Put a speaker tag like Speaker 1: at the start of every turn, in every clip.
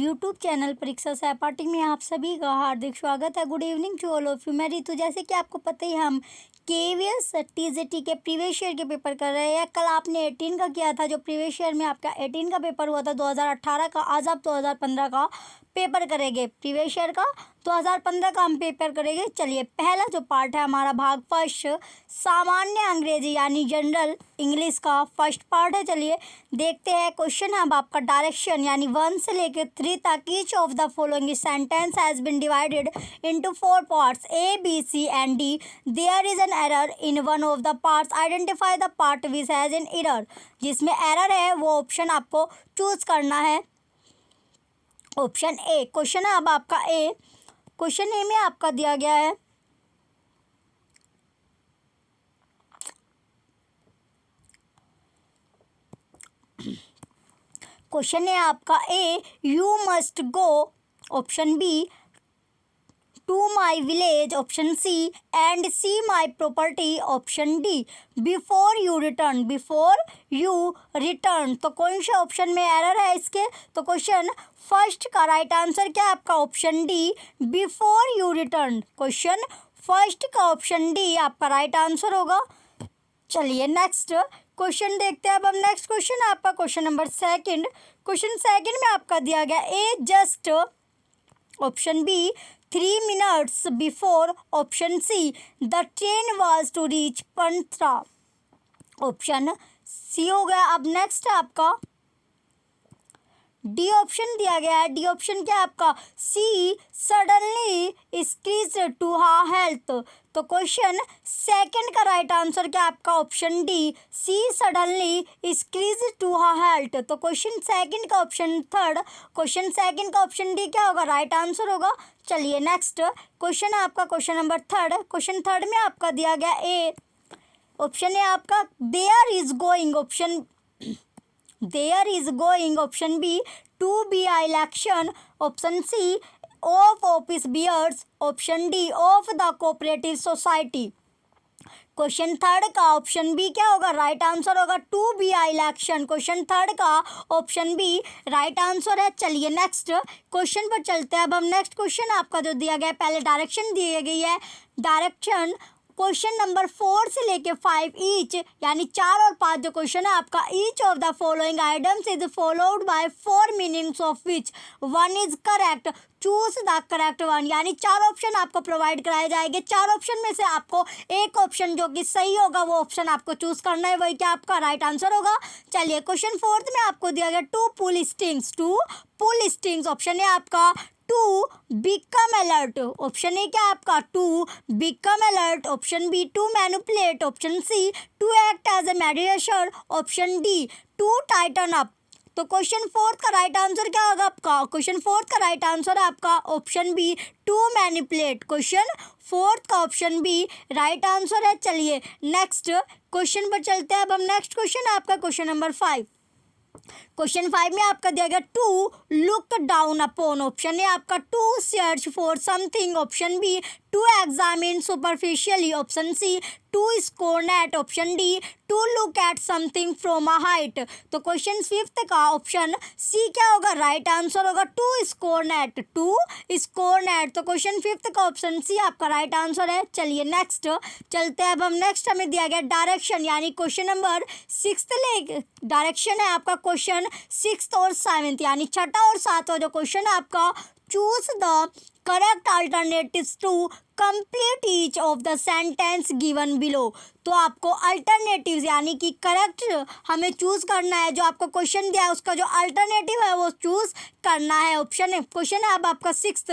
Speaker 1: YouTube channel परीक्षा सहपाठी में आप सभी का हार्दिक स्वागत है। Good evening to all of you. मैं रितु। जैसे कि आपको पता ही हम केवीएस टीजीटी के प्रीवियस ईयर के पेपर कर रहे हैं। कल आपने 18 का किया था, जो प्रीवियस ईयर में आपका 18 का पेपर हुआ था 2018 का। आज आप 2015 का पेपर करेंगे। प्रीवियस ईयर का 2015 का हम पेपर करेंगे। चलिए, पहला जो पार्ट है हमारा भाग फर्स्ट, सामान्य अंग्रेजी यानी जनरल इंग्लिश का फर्स्ट पार्ट है। चलिए देखते हैं। क्वेश्चन है अब आपका डायरेक्शन यानी 1 से लेकर 3 तक। Each of the following sentence has been divided into 4 parts A, B, C and D. There is an error in one of the parts. Identify the part which has an error. जिसमें error है वो option आपको choose करना है। Option ए। Question है अब आपका ए। Question ए में आपका दिया गया है क्वेश्चन है आपका A, you must go. Option B, to my village. Option C, and see my property. Option D, before you return. Before you return. तो कौन से ऑप्शन में एरर है इसके? तो क्वेश्चन फर्स्ट का राइट आंसर क्या है आपका? Option D, before you return. Question first का ऑप्शन डी आपका राइट आंसर होगा। चलिए नेक्स्ट क्वेश्चन देखते हैं। अब हम नेक्स्ट क्वेश्चन है आपका question number second. Question second में आपका दिया गया A just. Option B, 3 minutes before. Option C, the train was to reach पंत्रा। ऑप्शन सी हो गया। अब नेक्स्ट है आपका डी ऑप्शन दिया गया है। डी ऑप्शन क्या है आपका? C suddenly increase to her health. तो क्वेश्चन सेकंड का राइट आंसर क्या आपका? Option D, C suddenly increase to her health. तो क्वेश्चन सेकंड का ऑप्शन थर्ड, क्वेश्चन सेकंड का ऑप्शन डी क्या होगा? राइट आंसर होगा। चलिए नेक्स्ट क्वेश्चन है आपका question number third. Question third में आपका दिया गया ए। ऑप्शन है आपका there is going. Option there is going. Option B, to be election. Option C, of office bearers. Option D, of the cooperative society. Question third का option B क्या होगा? Right answer होगा to be election. Question third का option B right answer है। चलिए next question पर चलते हैं। अब हम नेक्स्ट क्वेश्चन आपका जो दिया गया है, पहले डायरेक्शन दी गई है। डायरेक्शन क्वेश्चन नंबर 4 से लेके 5 ईच यानी 4 और 5 जो क्वेश्चन है आपका, each of the following items is followed by 4 meanings of which 1 is correct. Choose the correct one. यानी 4 ऑप्शन आपको प्रोवाइड कराए जाएंगे। 4 ऑप्शन में से आपको एक ऑप्शन जो कि सही होगा वो ऑप्शन आपको चूज करना है, वही क्या आपका राइट आंसर होगा। चलिए क्वेश्चन फोर्थ में आपको दिया गया to pull strings. To pull strings. Option है आपका to become alert. Option A क्या आपका? To become alert. Option B, to manipulate. Option C, to act as a mediator. Option D, to tighten up. तो question fourth का right answer क्या होगा आपका? Question fourth का राइट आंसर है आपका option B, to manipulate. Question fourth का option B right answer है। चलिए नेक्स्ट क्वेश्चन पर चलते हैं। अब हम नेक्स्ट क्वेश्चन है आपका क्वेश्चन नंबर 5। क्वेश्चन 5 में आपका दिया गया to look down upon. Option है आपका to search for something. Option B, to examine superficially. Option C, to score net. Option D, to look at something from a height. तो question fifth का option C क्या होगा? Right answer होगा to score net. To score net. तो question fifth का option C आपका right answer है। चलिए नेक्स्ट चलते हैं। अब हम नेक्स्ट हमें दिया गया डायरेक्शन यानी क्वेश्चन नंबर 6 ले डायरेक्शन है आपका क्वेश्चन 6 और 7 यानी छठा और सातवां जो क्वेश्चन है आपका, choose the correct alternatives to complete each of the sentence given below. तो आपको अल्टरनेटिव्स यानी कि करेक्ट हमें चूज करना है। जो आपको क्वेश्चन दिया है उसका जो अल्टरनेटिव है वो चूज करना है। ऑप्शन है क्वेश्चन है अब आपका 6th।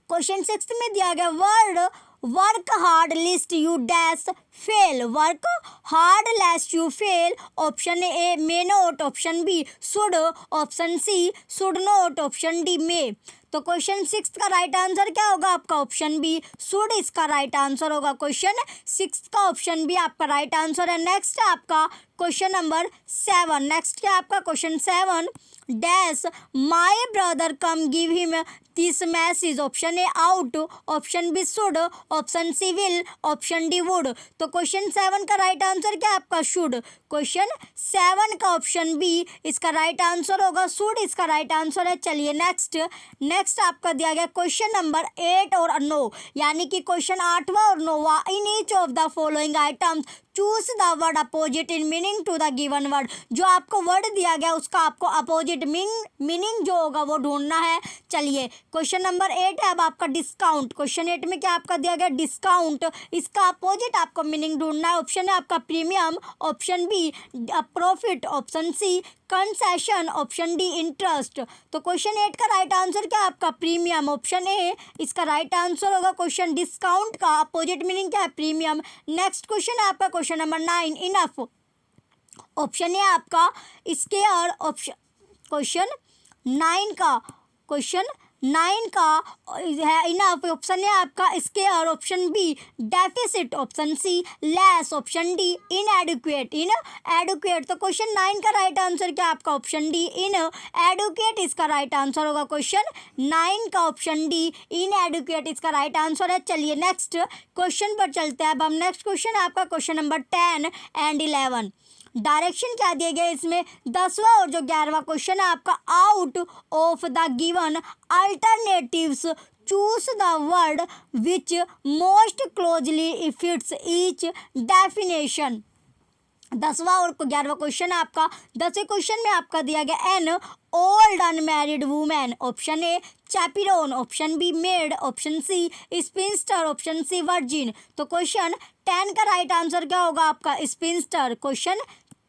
Speaker 1: क्वेश्चन 6 में दिया गया word work hard list you dash fail. Work hard lest you fail. Option A may not. Option B should. Option C should not. Option D may. तो क्वेश्चन 6 का right answer क्या होगा आपका? Option B should इसका right answer होगा। Question 6 का option B आपका right answer है। नेक्स्ट है आपका क्वेश्चन नंबर 7। नेक्स्ट क्या आपका question 7 dash my brother come give him this message, option A out, option B should, option C will, option D would. तो question 7 का right answer क्या है आपका शुड। क्वेश्चन 7 का ऑप्शन बी इसका right answer होगा, शुड इसका right answer है। चलिए नेक्स्ट आपका दिया गया क्वेश्चन नंबर 8 और 9, यानी कि क्वेश्चन 8वां और 9वां। In each of the following items choose the word opposite in meaning to the given word. जो आपको वर्ड दिया गया उसका आपको अपोजिट मीनिंग जो होगा वो ढूंढना है। चलिए क्वेश्चन नंबर 8 है अब आपका डिस्काउंट। क्वेश्चन 8 में क्या आपका दिया गया डिस्काउंट, इसका अपोजिट आपको मीनिंग ढूंढना है। ऑप्शन है आपका premium, option B profit, option C concession, option D interest. तो क्वेश्चन 8 का राइट आंसर क्या है आपका प्रीमियम, ऑप्शन ए इसका राइट आंसर होगा। क्वेश्चन डिस्काउंट का अपोजिट मीनिंग क्या है प्रीमियम। नेक्स्ट क्वेश्चन है आपका question number 9 enough, option A आपका स्केयर, ऑप्शन क्वेश्चन 9 का है इनफ, ऑप्शन है आपका scare, option B deficit, option C less, option D inadequate. तो क्वेश्चन 9 का राइट आंसर क्या आपका ऑप्शन डी इनएडुकेट इसका राइट आंसर होगा। क्वेश्चन 9 का ऑप्शन डी इनएडुकेट इसका राइट आंसर है। चलिए नेक्स्ट क्वेश्चन पर चलते हैं। अब हम नेक्स्ट क्वेश्चन है आपका क्वेश्चन नंबर 10 एंड 11। डायरेक्शन क्या दिए गए इसमें 10वां और जो 11वां क्वेश्चन है आपका out of the given alternatives choose the word which most closely fits each definition. 10वां और 11वां क्वेश्चन है आपका। 10वें क्वेश्चन में आपका दिया गया an old unmarried women, option A chaperone, option B maid, option C spinster, option C virgin. तो क्वेश्चन 10 का राइट आंसर क्या होगा आपका स्पिंस्टर। क्वेश्चन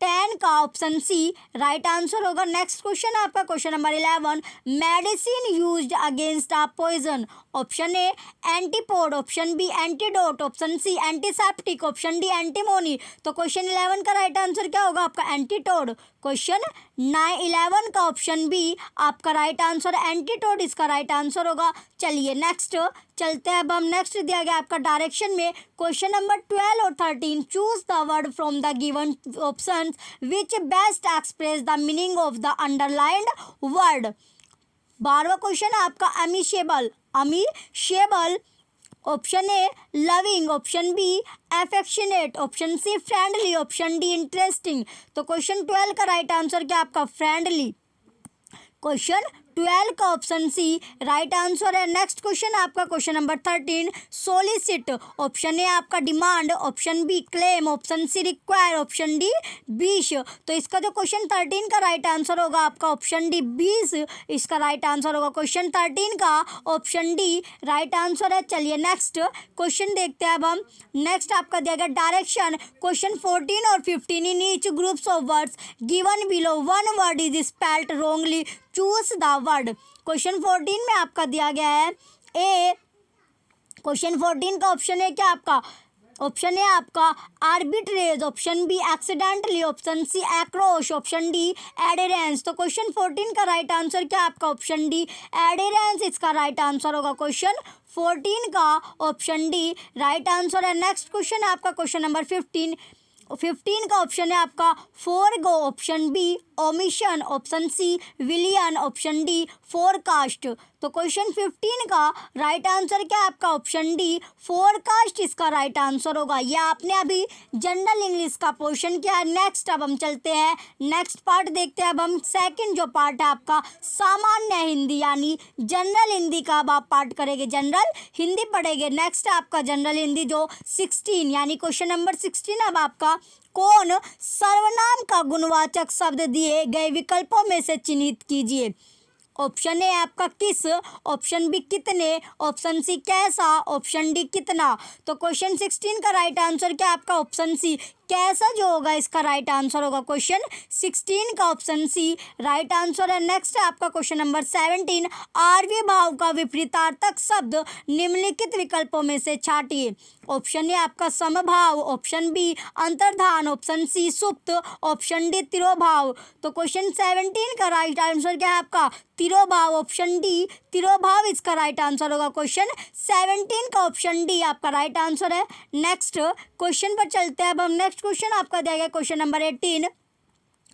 Speaker 1: 10 का ऑप्शन सी राइट आंसर होगा। नेक्स्ट क्वेश्चन है आपका question number 11 medicine used against a poison, option A antipode, option B antidote, option C antiseptic, option D antimony. तो क्वेश्चन 11 का राइट आंसर क्या होगा आपका एंटीटोड। क्वेश्चन 11 का ऑप्शन बी आपका राइट आंसर एंटीटोड इसका राइट आंसर होगा। चलिए नेक्स्ट चलते हैं। अब हम नेक्स्ट दिया गया आपका डायरेक्शन में क्वेश्चन नंबर 12 और 13 choose the word from the given options which best express the meaning of the underlined word. 12वां क्वेश्चन है आपका amicable, option A loving, option B affectionate, option C friendly, option D interesting. तो question 12 का right answer क्या आपका friendly. Question 12 का option C right answer है। Next question आपका question number 13 solicit, option A आपका demand, option B claim, option C require, option D wish. तो इसका जो क्वेश्चन 13 का राइट आंसर होगा आपका ऑप्शन डी विश इसका राइट आंसर होगा। क्वेश्चन 13 का ऑप्शन डी राइट आंसर है। चलिए नेक्स्ट क्वेश्चन देखते हैं। अब हम नेक्स्ट आपका दिया गया डायरेक्शन क्वेश्चन 14 और 15 in each groups of words given below one word is spelled wrongly choose the word. Question 14 में आपका दिया गया है ए, क्वेश्चन 14 का ऑप्शन है क्या आपका ऑप्शन है आपका arbitrage, option B accidentally, option C across, option D adherence. तो क्वेश्चन 14 का राइट आंसर क्या आपका ऑप्शन डी एडेरेंस इसका राइट आंसर होगा। क्वेश्चन 14 का ऑप्शन डी राइट आंसर है। नेक्स्ट क्वेश्चन है आपका क्वेश्चन नंबर 15 का ऑप्शन है आपका forgo, option B omission, option C villain, option D forecast. तो क्वेश्चन 15 का राइट आंसर क्या है आपका ऑप्शन डी फोरकास्ट इसका राइट आंसर होगा। यह आपने अभी जनरल इंग्लिश का पोर्शन किया है। नेक्स्ट अब हम चलते हैं नेक्स्ट पार्ट देखते हैं। अब हम सेकंड जो पार्ट है आपका सामान्य हिंदी यानी जनरल हिंदी का अब आप पार्ट करेंगे, जनरल हिंदी पढ़ेंगे। नेक्स्ट आपका जनरल हिंदी जो 16 यानी क्वेश्चन नंबर 16 अब आपका कौन सर्वनाम का गुणवाचक शब्द दिए गए विकल्पों में से चिन्हित कीजिए। ऑप्शन ए आपका किस, ऑप्शन बी कितने, ऑप्शन सी कैसा, ऑप्शन डी कितना। तो क्वेश्चन 16 का राइट आंसर क्या आपका ऑप्शन सी कैसा जो होगा इसका राइट आंसर होगा। क्वेश्चन 16 का ऑप्शन सी राइट आंसर है। नेक्स्ट है आपका क्वेश्चन नंबर 17 आर्वी भाव का विपरीतार्थक शब्द निम्नलिखित विकल्पों में से छांटिए। ऑप्शन ए आपका समभाव, ऑप्शन बी अंतर्धान, ऑप्शन सी सुप्त, ऑप्शन डी तिरोभाव। तो क्वेश्चन 17 का राइट आंसर क्या है आपका तिरोभाव, ऑप्शन डी तिरोभाव इसका राइट आंसर होगा। क्वेश्चन 17 का ऑप्शन डी आपका राइट आंसर है। नेक्स्ट क्वेश्चन पर चलते हैं। अब हम नेक्स्ट क्वेश्चन आपका दिया गया क्वेश्चन नंबर 18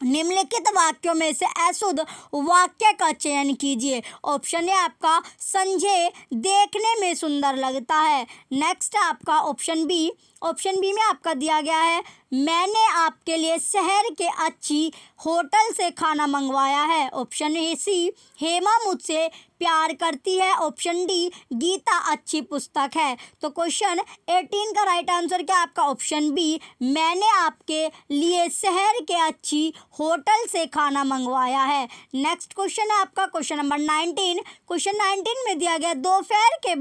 Speaker 1: निम्नलिखित वाक्यों में से अशुद्ध वाक्य का चयन कीजिए। ऑप्शन ए आपका संजय देखने में सुंदर लगता है। नेक्स्ट आपका ऑप्शन बी में आपका दिया गया है मैंने आपके लिए शहर के अच्छी होटल से खाना मंगवाया है। ऑप्शन ए सी हेमा मुझसे प्यार करती है। ऑप्शन डी गीता अच्छी पुस्तक है। तो क्वेश्चन 18 का राइट आंसर क्या आपका ऑप्शन बी मैंने आपके लिए शहर के अच्छी होटल से खाना मंगवाया है। नेक्स्ट क्वेश्चन है आपका क्वेश्चन नंबर 19। क्वेश्चन 19 में दिया गया दोपहर के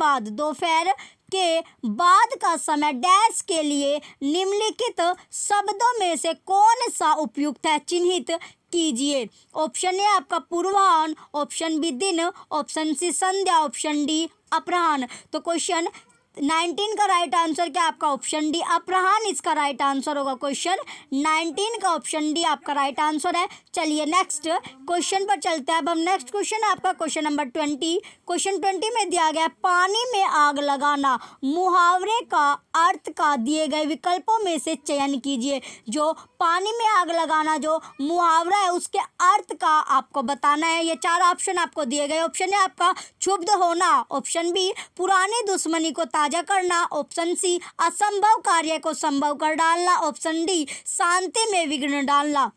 Speaker 1: बाद का समय डैश के लिए निम्नलिखित शब्दों में से कौन सा उपयुक्त है, चिन्हित कीजिए। ऑप्शन ए आपका पूर्वाह्न, ऑप्शन बी दिन, ऑप्शन सी संध्या, ऑप्शन डी अपराह्न। तो क्वेश्चन 19 का राइट आंसर क्या आपका ऑप्शन डी अपराह्न इसका राइट आंसर होगा। क्वेश्चन 19 का ऑप्शन डी आपका राइट आंसर है। चलिए नेक्स्ट क्वेश्चन पर चलते हैं। अब हम नेक्स्ट क्वेश्चन आपका क्वेश्चन नंबर 20। क्वेश्चन 20 में दिया गया पानी में आग लगाना मुहावरे का अर्थ का दिए गए विकल्पों में से चयन कीजिए। जो पानी में आग लगाना जो मुहावरा है उसके अर्थ का आपको बताना है। ये 4 ऑप्शन आपको दिए गए। ऑप्शन है आपका क्षुब्ध होना, ऑप्शन बी पुरानी दुश्मनी को ताजा करना, ऑप्शन सी असंभव कार्य को संभव कर डालना, ऑप्शन डी शांति में विघ्न डालना।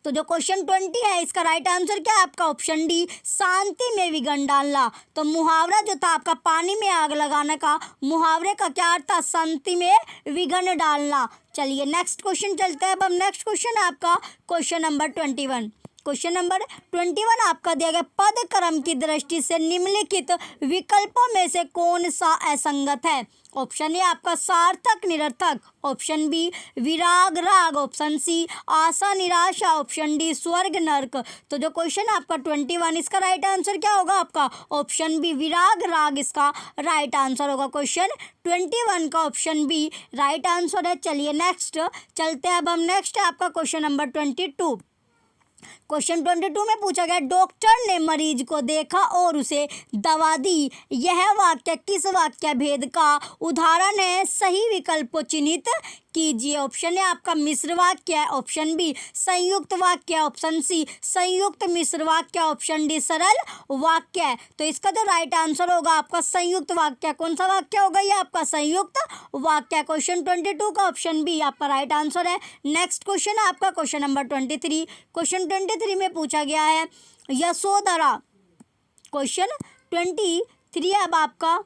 Speaker 1: तो जो क्वेश्चन 20 है इसका राइट आंसर क्या है आपका ऑप्शन डी शांति में विघ्न डालना। तो मुहावरा जो था आपका पानी में आग लगाने का मुहावरे का क्या अर्थ था, शांति में विघ्न डालना। चलिए नेक्स्ट क्वेश्चन चलते हैं। अब हम नेक्स्ट क्वेश्चन है आपका क्वेश्चन नंबर 21। क्वेश्चन नंबर 21 आपका दिया गया पद क्रम की दृष्टि से निम्नलिखित विकल्पों में से कौन सा असंगत है। ऑप्शन ए आपका सार्थक निरर्थक, ऑप्शन बी विराग राग, ऑप्शन सी आशा निराशा, ऑप्शन डी स्वर्ग नर्क। तो जो क्वेश्चन आपका 21 इसका राइट आंसर क्या होगा आपका ऑप्शन बी विराग राग इसका राइट आंसर होगा। क्वेश्चन 21 का ऑप्शन बी राइट आंसर है। चलिए नेक्स्ट चलते हैं। अब हम नेक्स्ट है आपका क्वेश्चन नंबर 22। क्वेश्चन 22 में पूछा गया डॉक्टर ने मरीज को देखा और उसे दवा दी। यह वाक्य किस वाक्य भेद का उदाहरण है, सही विकल्प को चिन्हित कीजिए। ऑप्शन है आपका मिश्र वाक्य, ऑप्शन बी संयुक्त वाक्य, ऑप्शन सी संयुक्त मिश्र वाक्य, ऑप्शन डी सरल वाक्य। तो इसका जो राइट आंसर होगा आपका संयुक्त वाक्य। कौन सा वाक्य होगा ये आपका संयुक्त वाक्य। क्वेश्चन 22 का ऑप्शन बी आपका राइट आंसर है। नेक्स्ट क्वेश्चन है आपका क्वेश्चन नंबर 23। क्वेश्चन 23 में पूछा गया है यशोधरा। क्वेश्चन 23 अब आपका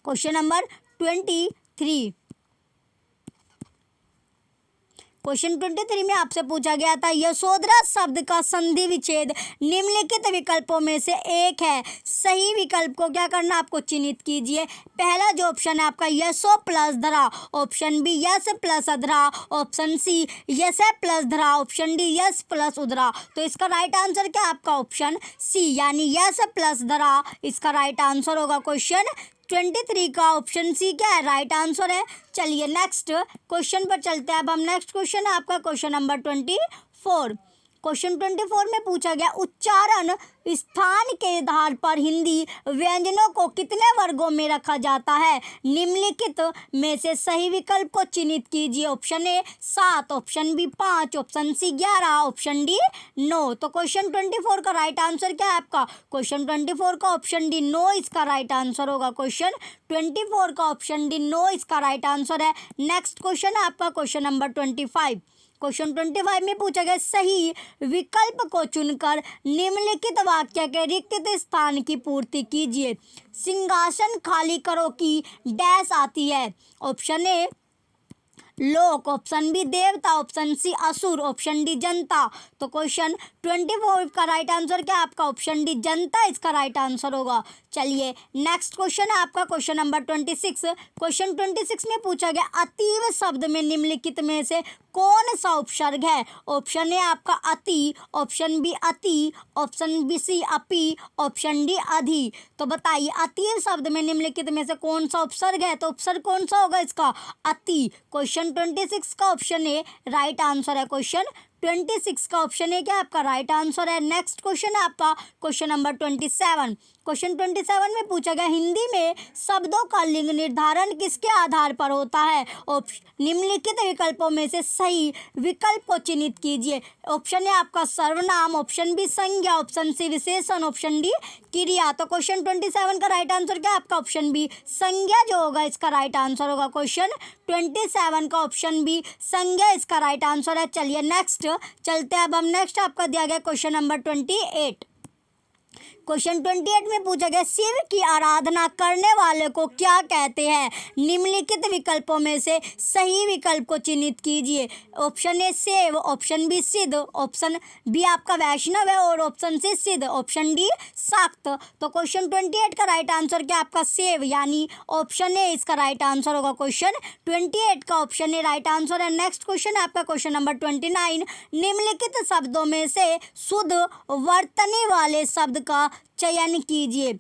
Speaker 1: क्वेश्चन नंबर 23। क्वेश्चन 23 में आपसे पूछा गया था यशोधरा शब्द का संधि विच्छेद निम्नलिखित विकल्पों में से एक है। सही विकल्प को क्या करना आपको चिन्हित कीजिए। पहला जो ऑप्शन है आपका यशो प्लस धरा, ऑप्शन बी यश प्लस अधरा, ऑप्शन सी यश प्लस धरा, ऑप्शन डी यश प्लस उधरा। तो इसका राइट आंसर क्या आपका ऑप्शन सी यानी यश प्लस धरा इसका राइट आंसर होगा। क्वेश्चन 23 का ऑप्शन सी क्या है राइट आंसर है। चलिए नेक्स्ट क्वेश्चन पर चलते हैं। अब हम नेक्स्ट क्वेश्चन है आपका क्वेश्चन नंबर 24। क्वेश्चन 24 में पूछा गया उच्चारण स्थान के आधार पर हिंदी व्यंजनों को कितने वर्गों में रखा जाता है। निम्नलिखित में से सही विकल्प को चिन्हित कीजिए। Option A 7, option B 5, option C 11, option D 9। तो क्वेश्चन 24 का राइट आंसर क्या है आपका क्वेश्चन 24 का ऑप्शन डी 9 इसका राइट आंसर होगा। क्वेश्चन 24 का ऑप्शन डी 9 इसका राइट आंसर है। नेक्स्ट क्वेश्चन है आपका क्वेश्चन नंबर 25। क्वेश्चन 25 में पूछा गया सही विकल्प को चुनकर निम्नलिखित वाक्य के रिक्त स्थान की पूर्ति कीजिए। सिंहासन खाली करो की डैश आती है। ऑप्शन ए लोक, ऑप्शन बी देवता, ऑप्शन सी असुर, ऑप्शन डी जनता। तो क्वेश्चन 24 का राइट आंसर क्या आपका ऑप्शन डी जनता इसका राइट आंसर होगा। चलिए नेक्स्ट क्वेश्चन है आपका क्वेश्चन नंबर 26। क्वेश्चन 26 में पूछा गया अतीव शब्द में निम्नलिखित में से कौन सा उपसर्ग है। ऑप्शन ए आपका अति, ऑप्शन बी अति, ऑप्शन बी सी अपि, ऑप्शन डी अधि। तो बताइए अतीव शब्द में निम्नलिखित में से कौन सा उपसर्ग है। तो उपसर्ग कौन सा होगा इसका अति। क्वेश्चन 26 का ऑप्शन ए राइट आंसर है। क्वेश्चन 26 का ऑप्शन ए क्या आपका राइट आंसर है। नेक्स्ट क्वेश्चन है आपका क्वेश्चन नंबर 27। क्वेश्चन 27 में पूछा गया हिंदी में शब्दों का लिंग निर्धारण किसके आधार पर होता है। निम्नलिखित विकल्पों में से सही विकल्प को चिन्हित कीजिए। ऑप्शन ए आपका सर्वनाम, ऑप्शन बी संज्ञा, ऑप्शन सी विशेषण, ऑप्शन डी क्रिया। तो क्वेश्चन 27 का राइट आंसर क्या है आपका ऑप्शन बी संज्ञा जो होगा इसका राइट आंसर होगा। क्वेश्चन 27 का ऑप्शन बी संज्ञा इसका राइट आंसर है। चलिए नेक्स्ट चलते हैं। अब हम नेक्स्ट आपका दिया गया क्वेश्चन नंबर 28। क्वेश्चन 28 में पूछा गया शिव की आराधना करने वाले को क्या कहते हैं। निम्नलिखित विकल्पों में से सही विकल्प को चिन्हित कीजिए। Option A Shiv, option B Siddh, option B आपका वैष्णव है और ऑप्शन सी सिद्ध, ऑप्शन डी शाक्त। तो क्वेश्चन 28 का राइट आंसर क्या आपका शिव यानी ऑप्शन ए इसका राइट आंसर होगा। क्वेश्चन 28 का ऑप्शन ए राइट आंसर है। नेक्स्ट क्वेश्चन है आपका क्वेश्चन नंबर 29। निम्नलिखित शब्दों में से शुद्ध वर्तनी वाले शब्द का चयन कीजिए।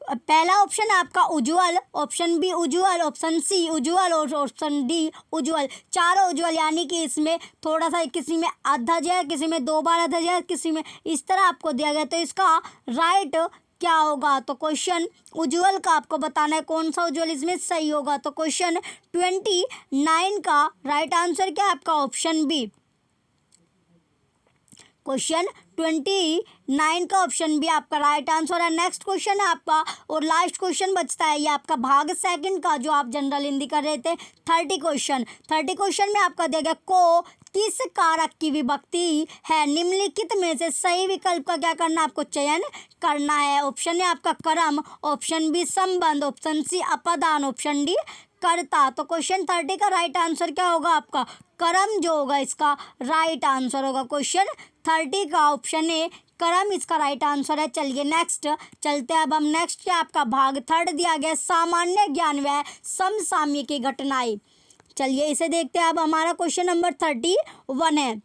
Speaker 1: पहला ऑप्शन है आपका उज्ज्वल, ऑप्शन बी उज्ज्वल, ऑप्शन सी उज्ज्वल और ऑप्शन डी उज्ज्वल। चारों उज्ज्वल यानी कि इसमें थोड़ा सा किसी में आधा जो है, किसी में 2 बार आधा जो है, किसी में इस तरह आपको दिया गया। तो इसका राइट क्या होगा। तो क्वेश्चन उज्ज्वल का आपको बताना है कौन सा उज्ज्वल इसमें सही होगा। तो क्वेश्चन 29 का राइट आंसर क्या है आपका ऑप्शन बी। क्वेश्चन 29 का ऑप्शन बी आपका राइट आंसर है। नेक्स्ट क्वेश्चन है आपका और लास्ट क्वेश्चन बचता है ये आपका भाग सेकंड का जो आप जनरल हिंदी कर रहे थे। 30 क्वेश्चन में आपका दिया गया को किस कारक की विभक्ति है। निम्नलिखित में से सही विकल्प का क्या करना आपको चयन करना है। ऑप्शन है आपका कर्म, ऑप्शन बी संबंध, ऑप्शन सी अपादान, ऑप्शन डी कर्ता। तो क्वेश्चन 30 का राइट आंसर क्या होगा आपका कर्म जो होगा इसका राइट आंसर होगा। क्वेश्चन 30 का ऑप्शन ए कर्म इसका राइट आंसर है। चलिए नेक्स्ट चलते हैं। अब हम नेक्स्ट क्या आपका भाग 3 दिया गया सामान्य ज्ञान व समसामयिक घटनाएं। चलिए इसे देखते हैं। अब हमारा क्वेश्चन नंबर 31 है।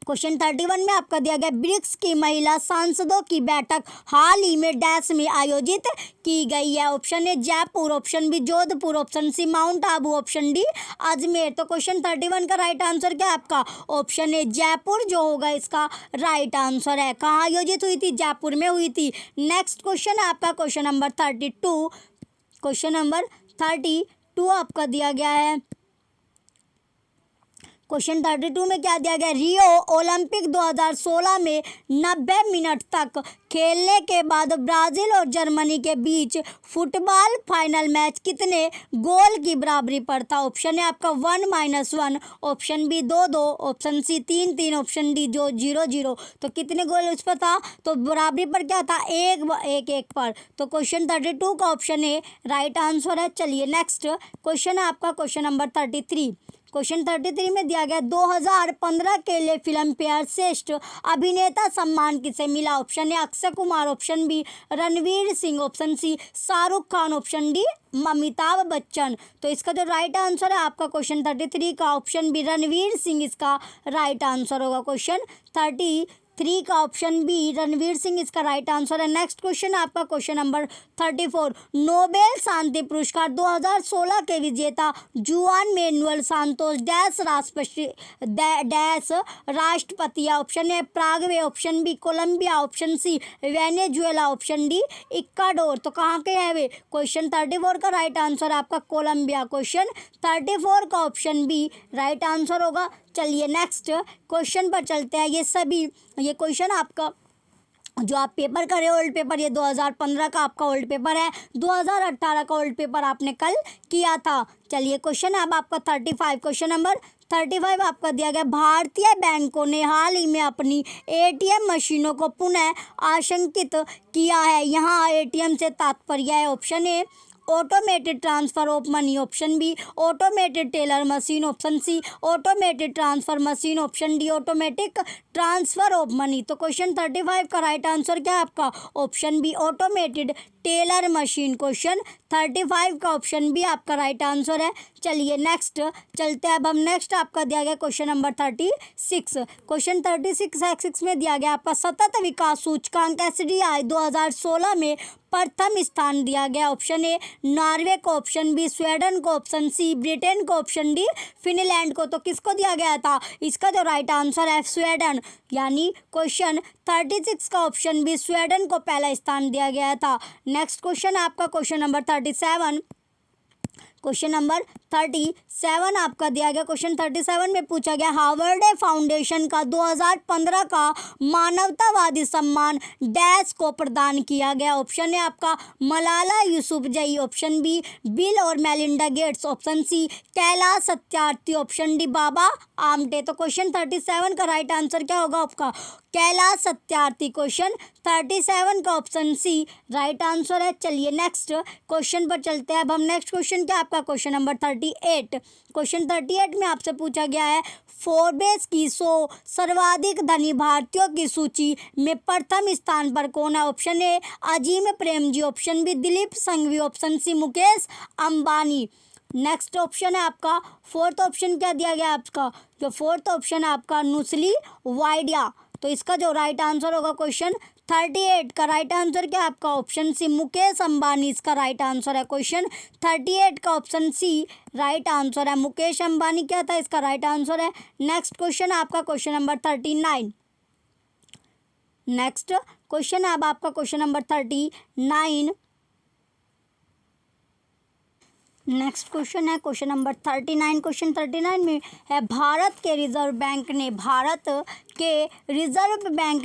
Speaker 1: क्वेश्चन 31 में आपका दिया गया ब्रिक्स की महिला सांसदों की बैठक हाल ही में डैश में आयोजित की गई है। Option A Jaipur, option B Jodhpur, option C Mount Abu, option D Ajmer. तो क्वेश्चन 31 का राइट आंसर क्या है आपका ऑप्शन ए जयपुर जो होगा इसका राइट आंसर है। कहाँ आयोजित हुई थी, जयपुर में हुई थी। नेक्स्ट क्वेश्चन है आपका क्वेश्चन नंबर 32। क्वेश्चन नंबर 32 आपका दिया गया है। क्वेश्चन 32 में क्या दिया गया रियो ओलंपिक 2016 में 90 मिनट तक खेलने के बाद ब्राज़ील और जर्मनी के बीच फुटबॉल फाइनल मैच कितने गोल की बराबरी पर था। ऑप्शन है आपका 1-1, option B 2-2, option C 3-3, option D जो 0-0। तो कितने गोल उस पर था तो बराबरी पर क्या था 1-1 पर। तो क्वेश्चन 32 का ऑप्शन ए राइट आंसर है। चलिए नेक्स्ट क्वेश्चन है आपका क्वेश्चन नंबर 33। क्वेश्चन 33 में दिया गया 2015 के लिए फिल्म फेयर श्रेष्ठ अभिनेता सम्मान किसे मिला। Option A Akshay Kumar, option B Ranveer Singh, option C Shahrukh Khan, option D Amitabh Bachchan. तो इसका जो राइट आंसर है आपका क्वेश्चन 33 का ऑप्शन बी रणवीर सिंह इसका राइट आंसर होगा। क्वेश्चन 33 का ऑप्शन बी रणवीर सिंह इसका राइट आंसर है। नेक्स्ट क्वेश्चन आपका क्वेश्चन नंबर 34। नोबेल शांति पुरस्कार 2016 के विजेता जुआन मैनुअल सांतोस डैश राष्ट्रपति है। Option A Paraguay, option B Colombia, option C Venezuela, option D Ecuador. तो कहाँ के है वे। क्वेश्चन 34 का राइट आंसर है आपका कोलंबिया। क्वेश्चन 34 का ऑप्शन बी राइट आंसर होगा। चलिए नेक्स्ट क्वेश्चन पर चलते हैं। ये क्वेश्चन आपका जो आप पेपर कर रहे हो ओल्ड पेपर, ये 2015 का आपका ओल्ड पेपर है। 2018 का ओल्ड पेपर आपने कल किया था। चलिए क्वेश्चन अब आपका 35। क्वेश्चन नंबर 35 आपका दिया गया भारतीय बैंकों ने हाल ही में अपनी एटीएम मशीनों को पुनः आशंकित किया है। यहाँ एटीएम से तात्पर्य है option A automated transfer of money, option B automated teller machine, option C automated transfer machine, option D automatic transfer of money. तो क्वेश्चन 35 का राइट आंसर क्या है आपका option B automated teller machine. Question 35 का option B आपका right answer है। चलिए next चलते हैं। अब हम नेक्स्ट आपका दिया गया क्वेश्चन नंबर 36। क्वेश्चन 36 में दिया गया आपका सतत विकास सूचकांक SDI 2016 में प्रथम स्थान दिया गया। ऑप्शन ए नॉर्वे को, ऑप्शन बी स्वीडन को, ऑप्शन सी ब्रिटेन को, ऑप्शन डी फिनलैंड को। तो किसको दिया गया था? इसका जो राइट आंसर है स्वीडन, यानी क्वेश्चन 36 का ऑप्शन बी स्वीडन को पहला स्थान दिया गया था। नेक्स्ट क्वेश्चन आपका क्वेश्चन नंबर 37। क्वेश्चन नंबर 37 आपका दिया गया। क्वेश्चन 37 में पूछा गया हार्वर्ड फाउंडेशन का 2015 का मानवतावादी सम्मान डैश को प्रदान किया गया। ऑप्शन है आपका Malala Yousafzai, option B Bill और Melinda Gates, option C Kailash Satyarthi, option D Baba Amte. तो क्वेश्चन 37 का राइट आंसर क्या होगा आपका? कैलाश सत्यार्थी। क्वेश्चन 37 का ऑप्शन सी राइट आंसर है। चलिए नेक्स्ट क्वेश्चन पर चलते हैं। अब हम नेक्स्ट क्वेश्चन क्या आपका क्वेश्चन नंबर 38। क्वेश्चन 38 में आपसे पूछा गया है फोर्ब्स की 100 सर्वाधिक धनी भारतीयों की सूची में प्रथम स्थान पर कौन है? Option A Azim Premji, option B Dilip Sanghvi, option C Mukesh Ambani. Next option है आपका फोर्थ ऑप्शन क्या दिया गया आपका? जो फोर्थ ऑप्शन है आपका नुस्ली वाइडिया। तो इसका जो राइट आंसर होगा क्वेश्चन 38 का राइट आंसर क्या आपका? ऑप्शन सी मुकेश अंबानी इसका राइट आंसर है। क्वेश्चन 38 का ऑप्शन सी राइट आंसर है। मुकेश अंबानी क्या था? इसका राइट आंसर है। नेक्स्ट क्वेश्चन आपका क्वेश्चन नंबर 39। नेक्स्ट क्वेश्चन अब आपका क्वेश्चन नंबर 39। नेक्स्ट क्वेश्चन है क्वेश्चन नंबर 39। क्वेश्चन 39 में है भारत के रिजर्व बैंक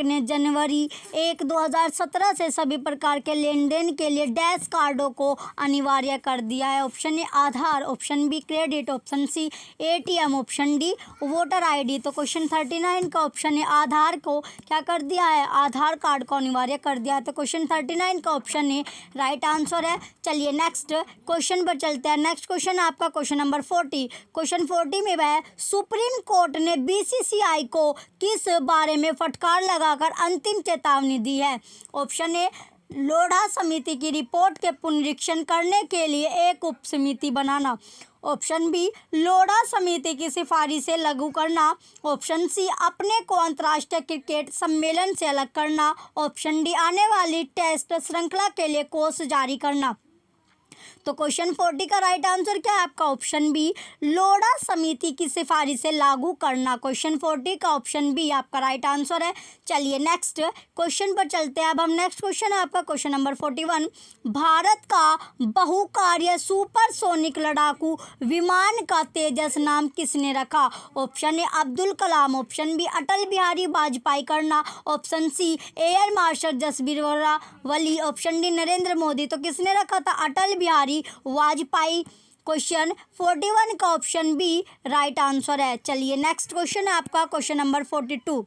Speaker 1: ने जनवरी 1, 2017 से सभी प्रकार के लेन देन के लिए डैश कार्डों को अनिवार्य कर दिया है। Option A Aadhaar, option B credit, option C ATM, option D voter ID. तो क्वेश्चन 39 का ऑप्शन ए आधार को क्या कर दिया है? आधार कार्ड को अनिवार्य कर दिया है। तो क्वेश्चन 39 का ऑप्शन ए राइट आंसर है। चलिए नेक्स्ट क्वेश्चन पर चलते हैं। नेक्स्ट क्वेश्चन आपका क्वेश्चन नंबर 40। क्वेश्चन 40 में वह सुप्रीम कोर्ट ने बीसीसीआई को किस बारे में फटकार लगाकर अंतिम चेतावनी दी है? ऑप्शन ए लोढ़ा समिति की रिपोर्ट के पुनरीक्षण करने के लिए एक उप समिति बनाना, ऑप्शन बी लोढ़ा समिति की सिफारिशें लागू करना, ऑप्शन सी अपने को अंतर्राष्ट्रीय क्रिकेट सम्मेलन से अलग करना, ऑप्शन डी आने वाली टेस्ट श्रृंखला के लिए कोर्स जारी करना। तो क्वेश्चन 40 का राइट आंसर क्या है आपका? ऑप्शन बी लोढ़ा समिति की सिफारिशें लागू करना। क्वेश्चन 40 का ऑप्शन बी आपका राइट आंसर है। चलिए नेक्स्ट क्वेश्चन पर चलते हैं। अब हम नेक्स्ट क्वेश्चन है आपका क्वेश्चन नंबर 41। भारत का बहुकार्य सुपरसोनिक लड़ाकू विमान का तेजस नाम किसने रखा? Option A Abdul Kalam, option B Atal Bihari Vajpayee करना, option C air marshal Jasbir Walia, option D Narendra Modi. तो किसने रखा था? अटल बिहारी वाजपेयी। क्वेश्चन 41 का ऑप्शन बी राइट आंसर है। चलिए नेक्स्ट क्वेश्चन है आपका क्वेश्चन नंबर 42।